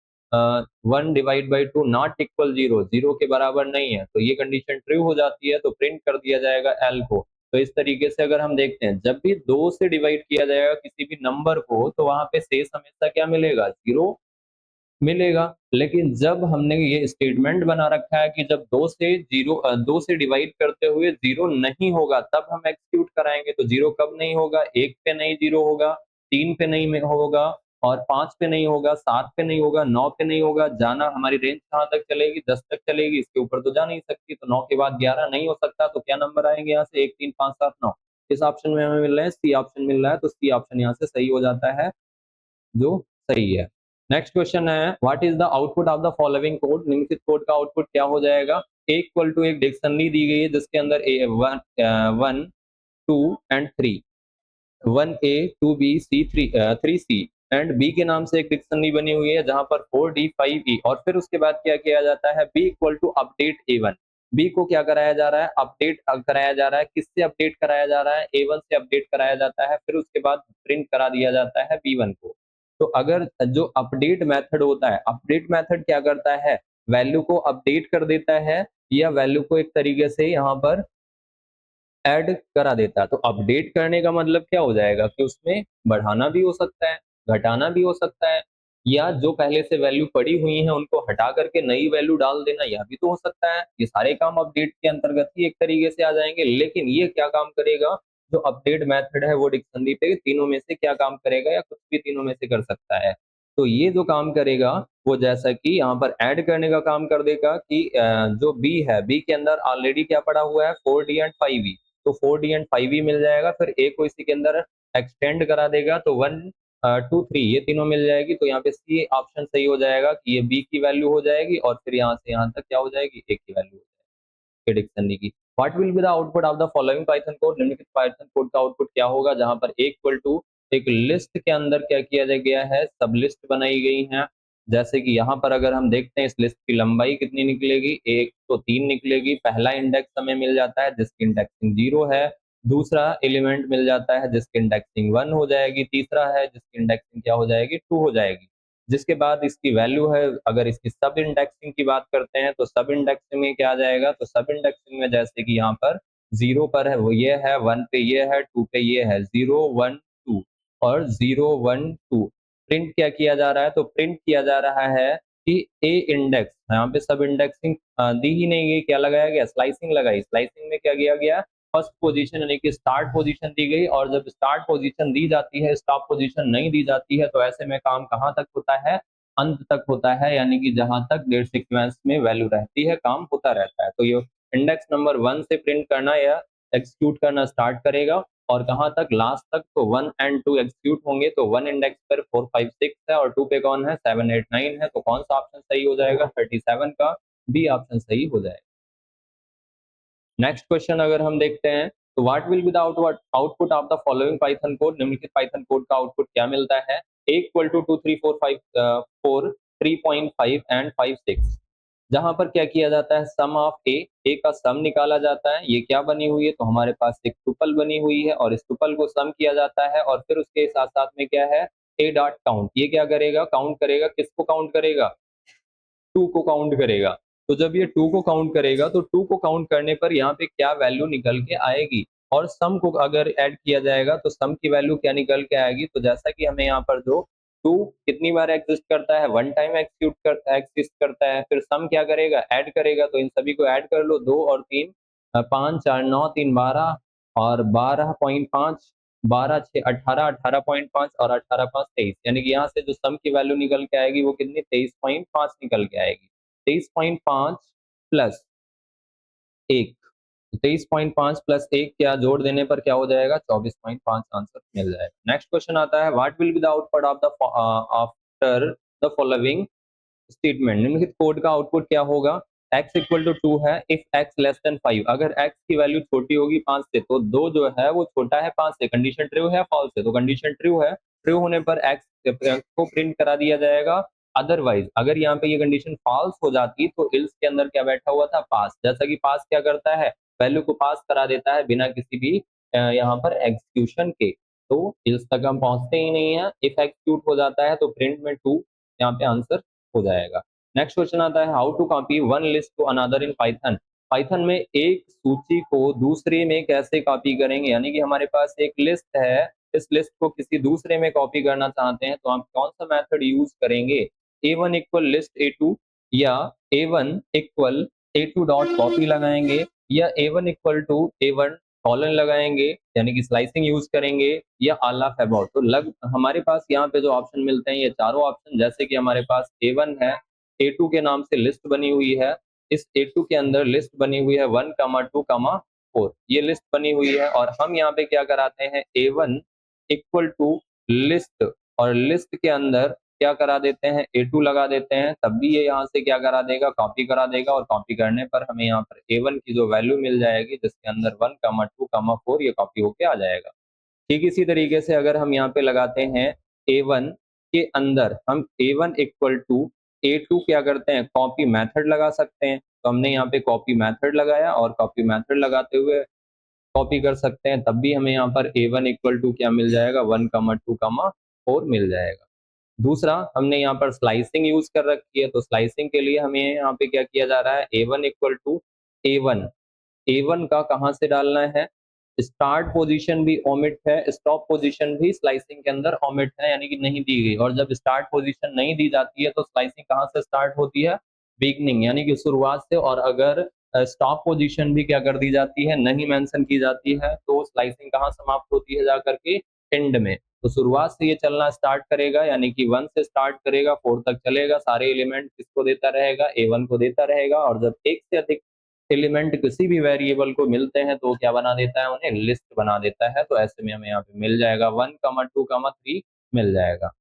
1 divide by 2 not equal 0, 0 के बराबर नहीं है, तो ये कंडीशन ट्रू हो जाती है, तो प्रिंट कर दिया जाएगा एल को। तो इस तरीके से अगर हम देखते हैं जब भी 2 से डिवाइड किया जाएगा किसी भी नंबर को तो वहां पे शेष हमेशा क्या मिलेगा, 0 मिलेगा। लेकिन जब हमने ये स्टेटमेंट बना रखा है कि जब 2 से डिवाइड करते हुए 0 नहीं होगा तब हम एक्सिक्यूट कराएंगे, तो 0 कब नहीं होगा, 1 पे नहीं 0 होगा, 3 पे नहीं होगा, और 5 पे नहीं होगा, 7 पे नहीं होगा, 9 पे नहीं होगा। जाना हमारी रेंज कहाँ तक चलेगी, 10 तक चलेगी, इसके ऊपर तो जा नहीं सकती, तो 9 के बाद 11 नहीं हो सकता, तो क्या नंबर आएंगे यहाँ से, 1 3 5 7 9। इस ऑप्शन में हमें मिल रहा है सी ऑप्शन मिल रहा है, तो सी ऑप्शन यहाँ से सही हो जाता है, जो सही है। नेक्स्ट क्वेश्चन है what is the output of the following code, निम्नलिखित कोड का आउटपुट क्या हो जाएगा। ए इक्वल टू एक डिक्शनरी दी गई है जिसके अंदर a one two and three, 1A 2B C 3 3C and B के नाम से एक डिक्शनरी बनी हुई है जहां पर 4D 5E, और फिर उसके बाद क्या किया जाता है, B equal to update A1। B को क्या कराया जा रहा है, अपडेट कराया जा रहा है, किससे अपडेट कराया जा रहा है, A1 से अपडेट कराया जाता है, फिर उसके बाद प्रिंट करा दिया जाता है B1 को। तो अगर जो अपडेट मेथड होता है, अपडेट मेथड क्या करता है, वैल्यू को अपडेट कर देता है या वैल्यू को एक तरीके से यहाँ पर ऐड करा देता है। तो अपडेट करने का मतलब क्या हो जाएगा कि उसमें बढ़ाना भी हो सकता है, घटाना भी हो सकता है, या जो पहले से वैल्यू पड़ी हुई है उनको हटा करके नई वैल्यू डाल देना, यह भी तो हो सकता है। ये सारे काम अपडेट के अंतर्गत ही एक तरीके से आ जाएंगे, लेकिन ये क्या काम करेगा, जो अपडेट मेथड है वो डिक्शनरी पे तीनों में से क्या काम करेगा, या कुछ भी तीनों में से कर सकता है। तो ये जो काम करेगा वो जैसा कि यहाँ पर ऐड करने का काम कर देगा कि जो बी है, बी के अंदर ऑलरेडी क्या पड़ा हुआ है, 4D एंड 5E, तो 4D एंड 5E मिल जाएगा, फिर ए को इसी के अंदर एक्सटेंड करा देगा तो 1 2 3 ये तीनों मिल जाएगी, तो यहाँ पे सी ऑप्शन सही हो जाएगा कि ये बी की वैल्यू हो जाएगी, और फिर यहाँ से यहाँ तक क्या हो जाएगी, ए की वैल्यू हो जाएगी प्रेडिक्शन की। What will be the output of the following Python code, निम्नलिखित पाइथन कोड का आउटपुट क्या होगा, जहां पर ए इक्वल टू एक लिस्ट के अंदर क्या किया गया है, सब लिस्ट बनाई गई है। जैसे कि यहाँ पर अगर हम देखते हैं इस लिस्ट की लंबाई कितनी निकलेगी, 103 निकलेगी। पहला इंडेक्स हमें मिल जाता है जिसकी इंडेक्सिंग 0 है, दूसरा एलिमेंट मिल जाता है जिसकी इंडेक्सिंग 1 हो जाएगी, तीसरा है जिसकी इंडेक्सिंग क्या हो जाएगी, 2 हो जाएगी। जिसके बाद इसकी वैल्यू है, अगर इसकी सब इंडेक्सिंग की बात करते हैं तो सब इंडेक्सिंग में क्या आ जाएगा, तो सब इंडेक्सिंग में जैसे कि यहाँ पर 0 पर है वो ये है, 1 पे ये है, 2 पे ये है, 0 1 2 और 0 1 2। प्रिंट क्या किया जा रहा है, तो प्रिंट किया जा रहा है कि ए इंडेक्स, यहाँ पे सब इंडेक्सिंग दी ही नहीं गई, क्या लगाया गया, स्लाइसिंग लगाई। स्लाइसिंग में क्या किया गया, फर्स्ट पोजीशन यानी कि स्टार्ट पोजीशन दी गई, और जब स्टार्ट पोजीशन दी जाती है, स्टॉप पोजीशन नहीं दी जाती है, तो ऐसे में काम कहाँ तक होता है, अंत तक होता है, यानी कि जहां तक डेट सीक्वेंस में वैल्यू रहती है काम होता रहता है। तो ये इंडेक्स नंबर 1 से प्रिंट करना या एग्जीक्यूट करना स्टार्ट करेगा, और कहाँ तक, लास्ट तक, तो 1 एंड 2 एग्जीक्यूट होंगे, तो 1 इंडेक्स पर 4 5 6 है और 2 पे कौन है, 7 8 9 है, तो कौन सा ऑप्शन सही हो जाएगा, 37 का बी ऑप्शन सही हो जाएगा। नेक्स्ट क्वेश्चन अगर हम देखते हैं तो what will be the output of the following Python code, निम्नलिखित पाइथन कोड का आउटपुट क्या मिलता है, a इक्वल टू 2 3 4 5 4 3.5 एंड 5 6, जहां पर क्या किया जाता है, सम ऑफ ए का सम निकाला जाता है। ये क्या बनी हुई है, तो हमारे पास एक टुपल बनी हुई है और इस टुपल को सम किया जाता है, और फिर उसके साथ साथ में क्या है, ए डॉट काउंट, ये क्या करेगा, काउंट करेगा, किसको काउंट करेगा, 2 को काउंट करेगा। तो जब ये 2 को काउंट करेगा तो 2 को काउंट करने पर यहाँ पे क्या वैल्यू निकल के आएगी, और सम को अगर ऐड किया जाएगा तो सम की वैल्यू क्या निकल के आएगी, तो जैसा कि हमें यहाँ पर जो 2 कितनी बार एग्जिस्ट करता है, 1 टाइम एग्जिस्ट करता है, फिर सम क्या करेगा, ऐड करेगा, तो इन सभी को ऐड कर लो, 2 और 3 5 4 9 3 12 और 12.5 12 6 18, 18.5 और 18 5 23, यानी कि यहाँ से जो सम की वैल्यू निकल के आएगी वो कितनी 23.5 निकल के आएगी। 23.5 प्लस 1, 23.5 प्लस 1 क्या जोड़ देने पर क्या हो जाएगा 24.5 आंसर मिल जाएगा। नेक्स्ट क्वेश्चन आता है what will be the output of the after the following statement. निम्नलिखित कोड का आउटपुट क्या होगा। x इक्वल टू 2 है इफ x लेस देन 5, अगर x की वैल्यू छोटी होगी 5 से तो 2 जो है वो छोटा है 5 से, कंडीशन ट्रू है फॉल्स है, तो कंडीशन ट्रू है, ट्रू होने पर x को प्रिंट करा दिया जाएगा। अदरवाइज अगर यहाँ पे ये कंडीशन फॉल्स हो जाती तो इल्स के अंदर क्या बैठा हुआ था पास, जैसा कि पास क्या करता है वैल्यू को पास करा देता है बिना किसी भी यहाँ पर एग्जीक्यूशन के, तो इल्स तक हम पहुंचते ही नहीं है। इफ एग्जीक्यूट हो जाता है तो प्रिंट में 2 यहाँ पे आंसर हो जाएगा। नेक्स्ट क्वेश्चन आता है how to copy one list to another in Python. Python में एक सूची को दूसरे में कैसे कॉपी करेंगे, यानी कि हमारे पास एक लिस्ट है, इस लिस्ट को किसी दूसरे में कॉपी करना चाहते हैं तो हम कौन सा मेथड यूज करेंगे। A1 इक्वल लिस्ट A2 या A1 equal A2 dot copy लगाएंगे या A1 equal to A1 colon लगाएंगे यानी कि स्लाइसिंग यूज करेंगे या ऑल ऑफ अबाउट। तो लग हमारे पास यहाँ पे जो ऑप्शन मिलते हैं ये चारों ऑप्शन, जैसे कि हमारे पास A1 है, A2 के नाम से लिस्ट बनी हुई है, इस A2 के अंदर लिस्ट बनी हुई है 1, 2, 4, ये लिस्ट बनी हुई है और हम यहाँ पे क्या कराते हैं A1 इक्वल टू लिस्ट और लिस्ट के अंदर क्या करा देते हैं A2 लगा देते हैं, तब भी ये यहाँ से क्या करा देगा कॉपी करा देगा और कॉपी करने पर हमें यहाँ पर A1 की जो वैल्यू मिल जाएगी जिसके अंदर 1, 2, 4 ये कॉपी होके आ जाएगा। ठीक इसी तरीके से अगर हम यहाँ पे लगाते हैं A1 के अंदर हम A1 इक्वल टू A2 क्या करते हैं कॉपी मेथड लगा सकते हैं, तो हमने यहाँ पे कॉपी मेथड लगाया और कॉपी मेथड लगाते हुए कॉपी कर सकते हैं, तब भी हमें यहाँ पर A1 इक्वल टू क्या मिल जाएगा 1, 2, 4 मिल जाएगा। दूसरा हमने यहाँ पर स्लाइसिंग यूज कर रखी है, तो स्लाइसिंग के लिए हमें यहाँ पे क्या किया जा रहा है A1 equal to A1, A1 का कहाँ से डालना है, स्टार्ट पोजीशन भी ओमिट है, स्टॉप पोजीशन भी स्लाइसिंग के अंदर ओमिट है यानी कि नहीं दी गई, और जब स्टार्ट पोजीशन नहीं दी जाती है तो स्लाइसिंग कहाँ से स्टार्ट होती है बिगनिंग यानी कि शुरुआत से, और अगर स्टॉप पोजीशन भी क्या कर दी जाती है नहीं मेंशन की जाती है तो स्लाइसिंग कहाँ समाप्त होती है जाकर के एंड में। तो शुरुआत से ये चलना स्टार्ट करेगा यानी कि 1 से स्टार्ट करेगा 4 तक चलेगा, सारे एलिमेंट किसको देता रहेगा A1 को देता रहेगा, और जब एक से अधिक एलिमेंट किसी भी वेरिएबल को मिलते हैं तो क्या बना देता है उन्हें लिस्ट बना देता है, तो ऐसे में हमें यहाँ पे मिल जाएगा 1, 2, 3 मिल जाएगा।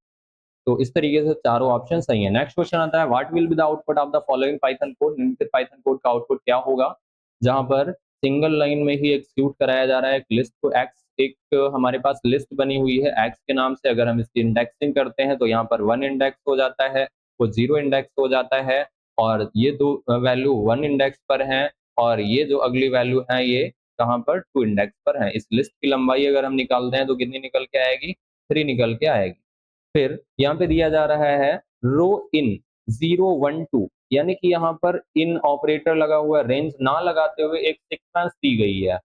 तो इस तरीके से चारों ऑप्शन सही है। नेक्स्ट क्वेश्चन आता है what will be the output of the following Python code. निम्नलिखित पाइथन कोड का आउटपुट क्या होगा, जहां पर सिंगल लाइन में ही एग्जीक्यूट कराया जा रहा है एक लिस्ट को। एक्स एक हमारे पास लिस्ट बनी हुई है एक्स के नाम से, अगर हम इसकी इंडेक्सिंग करते हैं तो यहाँ पर 1 इंडेक्स हो जाता है, वो 0 इंडेक्स हो जाता है, और ये दो वैल्यू 1 इंडेक्स पर है और ये जो अगली वैल्यू है ये कहाँ पर 2 इंडेक्स पर है। इस लिस्ट की लंबाई अगर हम निकालते हैं तो कितनी निकल के आएगी 3 निकल के आएगी। फिर यहाँ पे दिया जा रहा है रो इन 0, 1, 2 यानी कि यहाँ पर इन ऑपरेटर लगा हुआ है, रेंज ना लगाते हुए एक सीक्वेंस दी गई है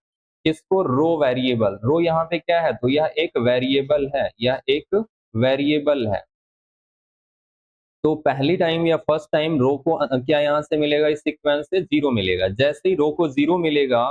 किसको रो वेरिएबल। रो यहाँ पे क्या है तो यह एक वेरिएबल है, यह एक वेरिएबल है, तो पहली टाइम या फर्स्ट टाइम रो को क्या यहाँ से मिलेगा इस सीक्वेंस से 0 मिलेगा। जैसे ही रो को 0 मिलेगा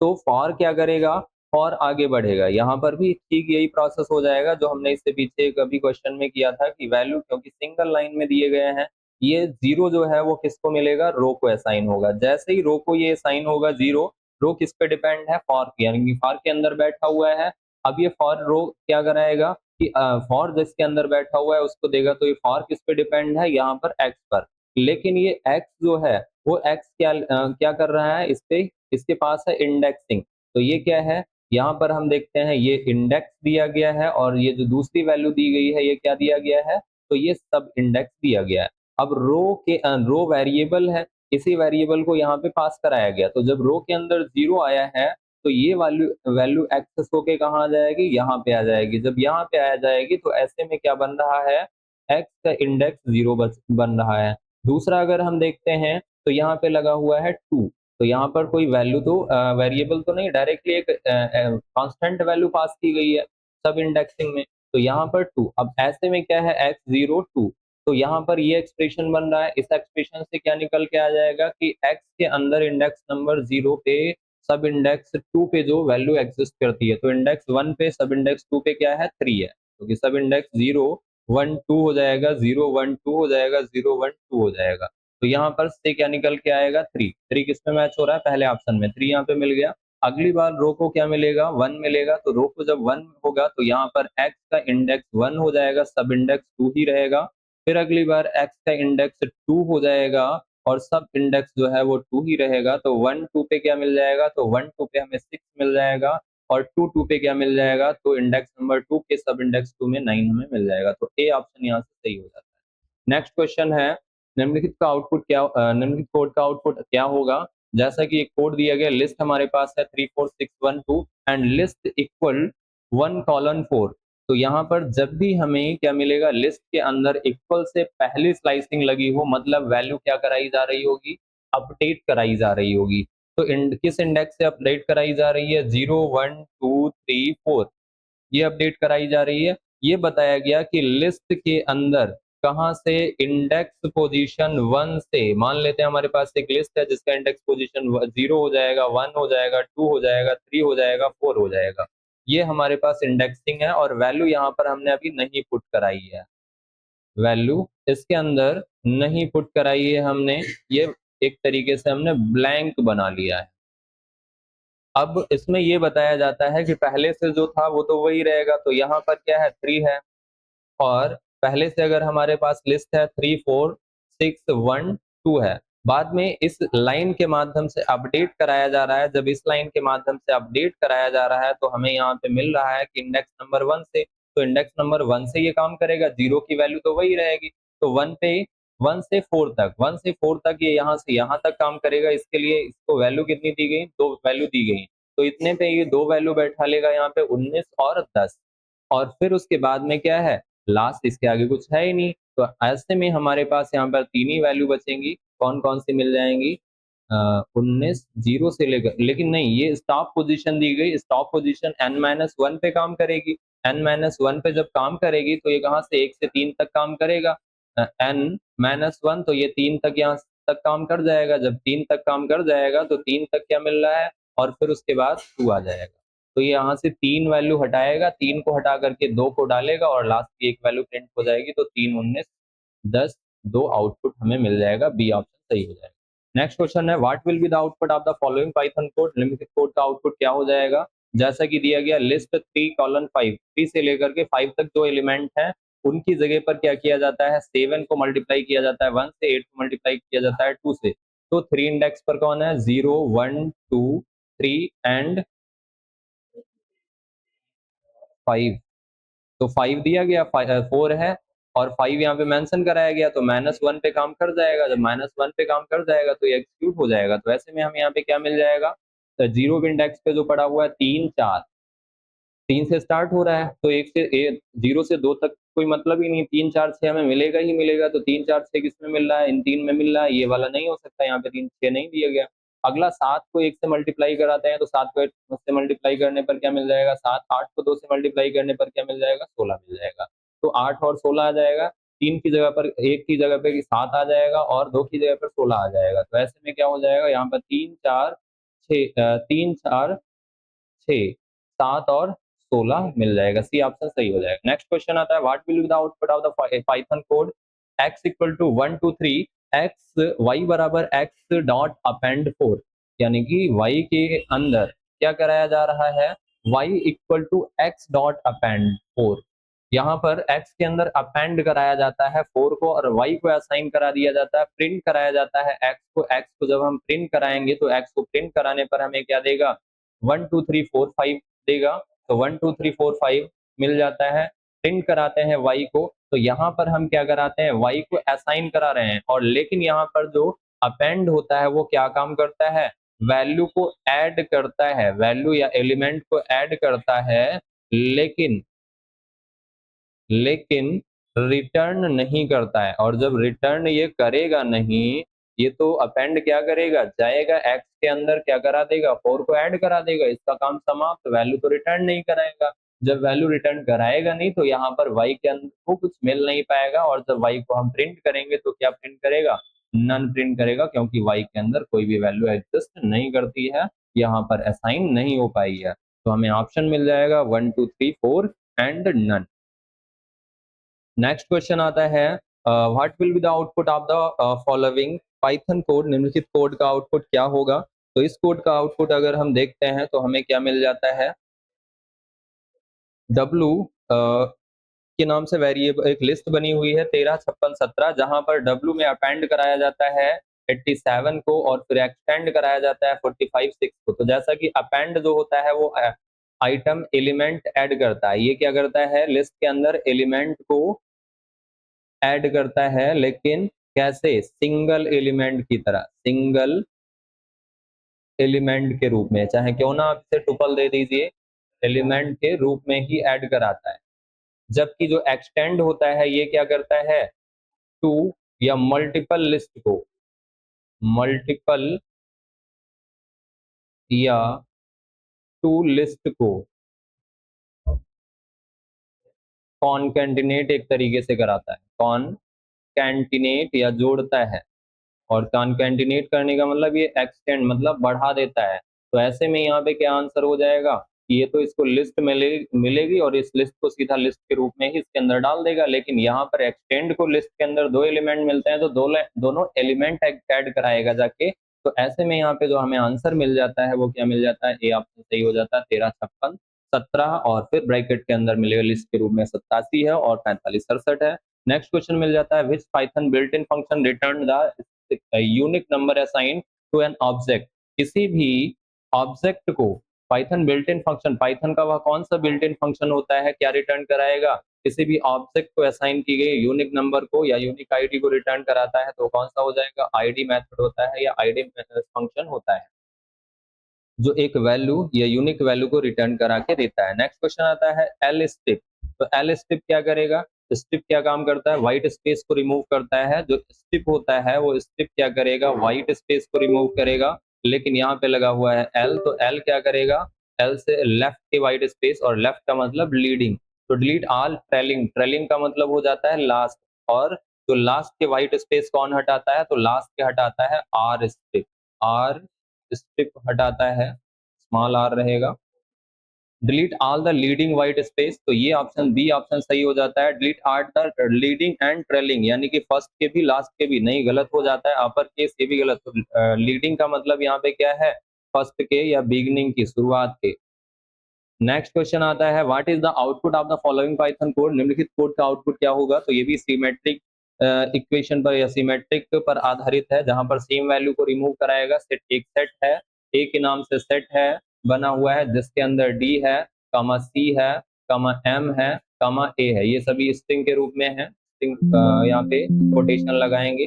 तो फॉर क्या करेगा फॉर आगे बढ़ेगा, यहाँ पर भी ठीक यही प्रोसेस हो जाएगा जो हमने इससे पीछे कभी क्वेश्चन में किया था कि वैल्यू क्योंकि सिंगल लाइन में दिए गए हैं, ये 0 जो है वो किसको मिलेगा रो को असाइन होगा। जैसे ही रो को ये असाइन होगा 0, रो किस पे डिपेंड है फॉर की, यानी कि फॉर के अंदर बैठा हुआ है। अब ये फॉर रो क्या कराएगा कि फॉर जिसके अंदर बैठा हुआ है उसको देगा, तो ये फॉर किस पे डिपेंड है यहाँ पर एक्स पर, लेकिन ये एक्स जो है वो एक्स क्या कर रहा है इस पे, इसके पास है इंडेक्सिंग, तो ये क्या है यहाँ पर हम देखते हैं ये इंडेक्स दिया गया है और ये जो दूसरी वैल्यू दी गई है ये क्या दिया गया है तो ये सब इंडेक्स दिया गया है। अब रो वेरिएबल है, इसी वेरिएबल को यहाँ पे पास कराया गया, तो जब रो के अंदर 0 आया है तो ये वैल्यू वैल्यू एक्सेस होके कहाँ आ जाएगी यहाँ पे आ जाएगी। जब यहाँ पे आ जाएगी तो ऐसे में क्या बन रहा है एक्स का इंडेक्स 0 बन रहा है। दूसरा अगर हम देखते हैं तो यहाँ पे लगा हुआ है 2, तो यहाँ पर कोई वैल्यू तो वेरिएबल तो नहीं, डायरेक्टली एक कांस्टेंट वैल्यू पास की गई है सब इंडेक्सिंग में, तो यहाँ पर 2। अब ऐसे में क्या है x 0 2, तो यहाँ पर ये एक्सप्रेशन बन रहा है, इस एक्सप्रेशन से क्या निकल के आ जाएगा कि x के अंदर इंडेक्स नंबर 0 पे सब इंडेक्स 2 पे जो वैल्यू एग्जिस्ट करती है, तो इंडेक्स 1 पे सब इंडेक्स 2 पे क्या है 3 है, क्योंकि सब इंडेक्स 0 1 2 हो जाएगा, 0 1 2 हो जाएगा, 0 1 2 हो जाएगा। तो यहाँ पर से क्या निकल के आएगा 3। 3 किस में मैच हो रहा है, पहले ऑप्शन में 3 यहाँ पे मिल गया। अगली बार रो को क्या मिलेगा 1 मिलेगा, तो रो को जब 1 होगा तो यहाँ पर x का इंडेक्स 1 हो जाएगा, सब इंडेक्स 2 ही रहेगा। फिर अगली बार x का इंडेक्स 2 हो जाएगा और सब इंडेक्स जो है वो 2 ही रहेगा, तो 1 2 पे क्या मिल जाएगा, तो 1 2 पे हमें 6 मिल जाएगा और 2 2 पे क्या मिल जाएगा, तो इंडेक्स नंबर 2 के सब इंडेक्स 2 में 9 हमें मिल जाएगा। तो ए ऑप्शन यहाँ से सही हो जाता है। नेक्स्ट क्वेश्चन है, निम्नलिखित का आउटपुट क्या निम्नलिखित कोड का आउटपुट क्या होगा। जैसा कि एक कोड दिया गया, लिस्ट हमारे पास है 34612 एंड लिस्ट इक्वल 1:4। तो यहाँ पर जब भी हमें क्या मिलेगा, लिस्ट के अंदर इक्वल से पहली स्लाइसिंग लगी हो, मतलब वैल्यू क्या कराई जा रही होगी, अपडेट कराई जा रही होगी। तो किस इंडेक्स से अपडेट कराई जा रही है, 0 1 2 3 4 ये अपडेट कराई जा रही है। ये बताया गया कि लिस्ट के अंदर कहाँ से इंडेक्स पोजीशन 1 से, मान लेते हैं हमारे पास एक लिस्ट है जिसका इंडेक्स पोजीशन 0 हो जाएगा, 1 हो जाएगा, 2 हो जाएगा, 3 हो जाएगा, 4 हो जाएगा। ये हमारे पास इंडेक्सिंग है और वैल्यू यहाँ पर हमने अभी नहीं पुट कराई है, वैल्यू इसके अंदर नहीं पुट कराई है हमने, ये एक तरीके से हमने ब्लैंक बना लिया है। अब इसमें ये बताया जाता है कि पहले से जो था वो तो वही रहेगा, तो यहाँ पर क्या है 3 है और पहले से अगर हमारे पास लिस्ट है 3 4 6 1 2 है, बाद में इस लाइन के माध्यम से अपडेट कराया जा रहा है। जब इस लाइन के माध्यम से अपडेट कराया जा रहा है तो हमें यहाँ पे मिल रहा है कि इंडेक्स नंबर 1 से, तो इंडेक्स नंबर 1 से ये काम करेगा, 0 की वैल्यू तो वही रहेगी, तो 1 पे 1 से 4 तक, 1 से 4 तक ये यहाँ से यहाँ तक काम करेगा। इसके लिए इसको वैल्यू कितनी दी गई, 2 वैल्यू दी गई, तो इतने पे ये 2 वैल्यू बैठा लेगा यहाँ पे 19 और 10, और फिर उसके बाद में क्या है, लास्ट इसके आगे कुछ है ही नहीं, तो ऐसे में हमारे पास यहाँ पर 3 ही वैल्यू बचेंगी। कौन कौन सी मिल जाएंगी, 19 0 से लेकर, लेकिन नहीं ये स्टॉप पोजीशन दी गई, स्टॉप पोजीशन n-1 पे काम करेगी। n-1 पे जब काम करेगी तो ये कहाँ से 1 से 3 तक काम करेगा, n-1 तो ये 3 तक यहाँ तक काम कर जाएगा। जब 3 तक काम कर जाएगा तो 3 तक क्या मिल रहा है और फिर उसके बाद 2 आ जाएगा, तो ये यहाँ से 3 वैल्यू हटाएगा, 3 को हटा करके 2 को डालेगा और लास्ट की एक वैल्यू प्रिंट हो जाएगी, तो 3 19 10 2 आउटपुट हमें मिल जाएगा, बी ऑप्शन सही हो जाएगा। नेक्स्ट क्वेश्चन है, what will be the output of the following Python code. निम्नलिखित कोड का आउटपुट क्या हो जाएगा, जैसा कि दिया गया लिस्ट 3:5, 3 से लेकर के 5 तक जो एलिमेंट है उनकी जगह पर क्या किया जाता है, 7 को मल्टीप्लाई किया जाता है 1 से, 8 को मल्टीप्लाई किया जाता है 2 से, तो 3 इंडेक्स पर कौन है, 0 1 2 3 एंड 5, तो 5 दिया गया, 4 है और 5 यहाँ पे मेंशन कराया गया, तो -1 पे काम कर जाएगा। जब -1 पे काम कर जाएगा तो ये एग्जीक्यूट हो जाएगा, तो ऐसे में हमें यहाँ पे क्या मिल जाएगा, तो 0 इंडेक्स पे जो पड़ा हुआ है 3 4, 3 से स्टार्ट हो रहा है, तो 0 से 2 तक कोई मतलब ही नहीं, 3 4 6 हमें मिलेगा ही मिलेगा, तो 3 4 6 किस में मिल रहा है, इन 3 में मिल रहा है, ये वाला नहीं हो सकता, यहाँ पे 3 6 नहीं दिया गया। अगला 7 को 1 से मल्टीप्लाई कराते हैं, तो 7 को 1 से मल्टीप्लाई करने पर क्या मिल जाएगा, 7 8 को 2 से मल्टीप्लाई करने पर क्या मिल जाएगा, 16 मिल जाएगा, तो 8 और 16 आ जाएगा, 3 की जगह पर 1 की जगह पे 7 आ जाएगा और 2 की जगह पर 16 आ जाएगा, तो ऐसे में क्या हो जाएगा, यहाँ पर 3 4 6 3 4 6 7 और 16 मिल जाएगा, सी ऑप्शन सही हो जाएगा। नेक्स्ट क्वेश्चन आता है, what will be the output of the Python code, x equal to 1 2 3 x y बराबर x डॉट अपेंड 4, यानी कि y के अंदर क्या कराया जा रहा है, y equal to x dot append 4, यहाँ पर x के अंदर अपेंड कराया जाता है 4 को और y को असाइन करा दिया जाता है, प्रिंट कराया जाता है x को जब हम प्रिंट कराएंगे तो x को प्रिंट कराने पर हमें क्या देगा, 1 2 3 4 5 देगा, तो 1 2 3 4 5 मिल जाता है। प्रिंट कराते हैं y को, तो यहाँ पर हम क्या कराते हैं, y को असाइन करा रहे हैं, और लेकिन यहाँ पर जो अपेंड होता है वो क्या काम करता है, वैल्यू को ऐड करता है, वैल्यू या एलिमेंट को ऐड करता है, लेकिन लेकिन रिटर्न नहीं करता है, और जब रिटर्न ये करेगा नहीं, ये तो अपेंड क्या करेगा, जाएगा एक्स के अंदर क्या करा देगा, 4 को ऐड करा देगा, इसका काम समाप्त, वैल्यू तो रिटर्न नहीं कराएगा। जब वैल्यू रिटर्न कराएगा नहीं तो यहाँ पर y के अंदर को कुछ मिल नहीं पाएगा, और जब y को हम प्रिंट करेंगे तो क्या प्रिंट करेगा, नन प्रिंट करेगा, क्योंकि y के अंदर कोई भी वैल्यू एग्जिस्ट नहीं करती है। यहाँ पर असाइन नहीं हो पाई है। तो हमें ऑप्शन मिल जाएगा 1 2 3 4 एंड नन। नेक्स्ट क्वेश्चन आता है what will be the output of the following Python code, निम्नलिखित कोड का आउटपुट क्या होगा। तो इस कोड का आउटपुट अगर हम देखते हैं तो हमें क्या मिल जाता है, W के नाम से वेरिएबल एक लिस्ट बनी हुई है 13 56 17, जहां पर W में अपेंड कराया जाता है 87 को और फिर एक्सटेंड कराया जाता है 45 6 को। तो जैसा कि अपेंड जो होता है वो आइटम एलिमेंट ऐड करता है, ये क्या करता है लिस्ट के अंदर एलिमेंट को ऐड करता है, लेकिन कैसे, सिंगल एलिमेंट की तरह, सिंगल एलिमेंट के रूप में, चाहे क्यों ना आप इसे टुपल दे दीजिए, एलिमेंट के रूप में ही ऐड कराता है। जबकि जो एक्सटेंड होता है ये क्या करता है, टू या मल्टीपल लिस्ट को, मल्टीपल या टू लिस्ट को कॉनकैटिनेट एक तरीके से कराता है, कॉनकैटिनेट या जोड़ता है। और कॉनकैटिनेट करने का मतलब ये एक्सटेंड मतलब बढ़ा देता है। तो ऐसे में यहाँ पे क्या आंसर हो जाएगा कि ये तो इसको लिस्ट मिलेगी और इस लिस्ट को सीधा लिस्ट के रूप में ही इसके अंदर डाल देगा, लेकिन यहाँ पर एक्सटेंड को लिस्ट के अंदर दो एलिमेंट मिलते हैं तो दोनों एलिमेंट ऐड कराएगा जाके। तो ऐसे में यहाँ पे जो हमें आंसर मिल जाता है वो क्या मिल जाता है, ए ऑप्शन सही हो जाता है, 13 56 17 और फिर ब्रैकेट के अंदर मिलेगा लिस्ट के रूप में 87 है और 45 67 है। नेक्स्ट क्वेश्चन मिल जाता है which Python built in function return the unique number assign to an object. किसी भी ऑब्जेक्ट को Python built in function, Python का वह कौन सा बिल्ट इन फंक्शन होता है, क्या रिटर्न कराएगा, किसी भी ऑब्जेक्ट को असाइन की गई यूनिक नंबर को या यूनिक आईडी को रिटर्न कराता है। तो कौन सा हो जाएगा, आईडी मेथड होता है या आईडी फंक्शन होता है जो एक वैल्यू या यूनिक वैल्यू को रिटर्न करा के देता है। नेक्स्ट क्वेश्चन आता है एल स्ट्रिप। तो एल स्ट्रिप क्या करेगा, स्ट्रिप क्या काम करता है, व्हाइट स्पेस को रिमूव करता है। जो स्ट्रिप होता है वो स्ट्रिप क्या करेगा, व्हाइट स्पेस को रिमूव करेगा, लेकिन यहाँ पे लगा हुआ है एल, तो एल क्या करेगा, एल से लेफ्ट के व्हाइट स्पेस, और लेफ्ट का मतलब लीडिंग, तो डिलीट ऑल ट्रेलिंग, ट्रेलिंग का मतलब हो जाता है लास्ट, और जो लास्ट के व्हाइट स्पेस कौन हटाता है, तो लास्ट के हटाता है आर स्ट्रिप, आर स्ट्रिप हटाता है, स्मॉल आर रहेगा। Delete all the leading white space, तो ये ऑप्शन बी ऑप्शन सही हो जाता है, delete all the leading and trailing, यानी कि फर्स्ट के भी लास्ट के भी, नहीं गलत हो जाता है, अपर केस ये भी गलत। तो लीडिंग का मतलब यहाँ पे क्या है, फर्स्ट के या बिगनिंग की, शुरुआत के। नेक्स्ट क्वेश्चन आता है what is the output of the following Python code, निम्नलिखित कोड का आउटपुट क्या होगा। तो ये भी सिमेट्रिक इक्वेशन पर या सिमेट्रिक पर आधारित है, जहां पर सेम वैल्यू को रिमूव कराएगा। सेट एक सेट है, ए के नाम से सेट है बना हुआ है, जिसके अंदर डी है, कमा सी है, कमा एम है, कमा ए है, ये सभी स्ट्रिंग के रूप में है। स्ट्रिंग यहाँ पे कोटेशन लगाएंगे।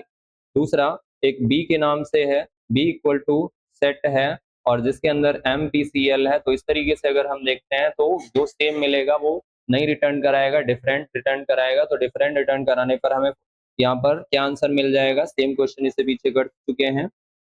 दूसरा एक बी के नाम से है, बी इक्वल टू सेट है और जिसके अंदर एम पी सी एल है। तो इस तरीके से अगर हम देखते हैं तो जो सेम मिलेगा वो नहीं रिटर्न कराएगा, डिफरेंट रिटर्न कराएगा। तो डिफरेंट रिटर्न कराने पर हमें यहाँ पर क्या आंसर मिल जाएगा, सेम क्वेश्चन इससे पीछे कर चुके हैं,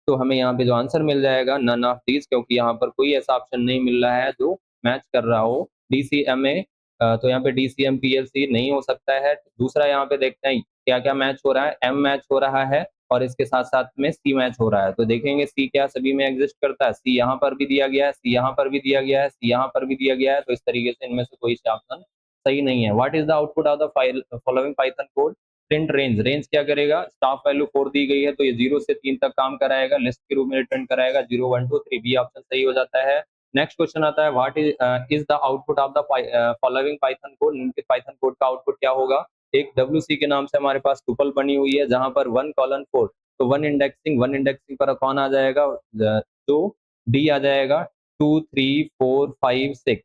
तो हमें यहाँ पे जो आंसर मिल जाएगा नन ऑफ दीज, क्योंकि यहाँ पर कोई ऐसा ऑप्शन नहीं मिल रहा है जो मैच कर रहा हो DCMA। तो यहाँ पे DCM PLC नहीं हो सकता है। दूसरा यहाँ पे देखते हैं क्या क्या मैच हो रहा है, M मैच हो रहा है और इसके साथ साथ में C मैच हो रहा है। तो देखेंगे C क्या सभी में एग्जिस्ट करता है, C यहाँ पर भी दिया गया है, C यहाँ पर भी दिया गया है, C यहाँ पर भी दिया गया है। तो इस तरीके से इनमें से कोई ऑप्शन सही नहीं है। What is the output of the following Python code, print range, range क्या करेगा, स्टाफ वैल्यू 4 दी गई है तो ये 0 से 3 तक काम कराएगा, लिस्ट के रूप में रिटर्न कराएगा 0 1 2 3, बी ऑप्शन सही हो जाता है। नेक्स्ट क्वेश्चन आता है what is the output of the following Python code, निम्नलिखित पाइथन कोड का आउटपुट क्या होगा। एक WC के नाम से हमारे पास टुपल बनी हुई है जहां पर 1:4, तो वन इंडेक्सिंग पर कौन आ जाएगा, तो डी आ जाएगा, 2 3 4 5 6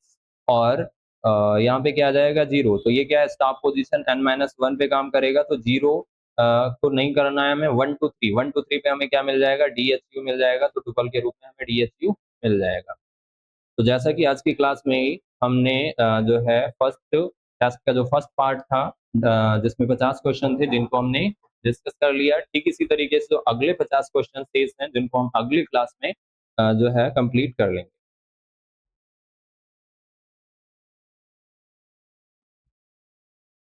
और यहाँ पे क्या आ जाएगा 0। तो ये क्या है, स्टाफ पोजीशन n-1 पे काम करेगा, तो 0 को नहीं करना है हमें, 1 2 3, 1 2 3 पे हमें क्या मिल जाएगा, DHU मिल जाएगा। तो टुपल के रूप में हमें DHU मिल जाएगा। तो जैसा कि आज की क्लास में ही हमने जो है फर्स्ट टास्क का जो फर्स्ट पार्ट था जिसमें 50 क्वेश्चन थे जिनको हमने डिस्कस कर लिया, ठीक इसी तरीके से जो अगले 50 क्वेश्चन शेष हैं जिनको हम अगली क्लास में जो है कंप्लीट कर लेंगे।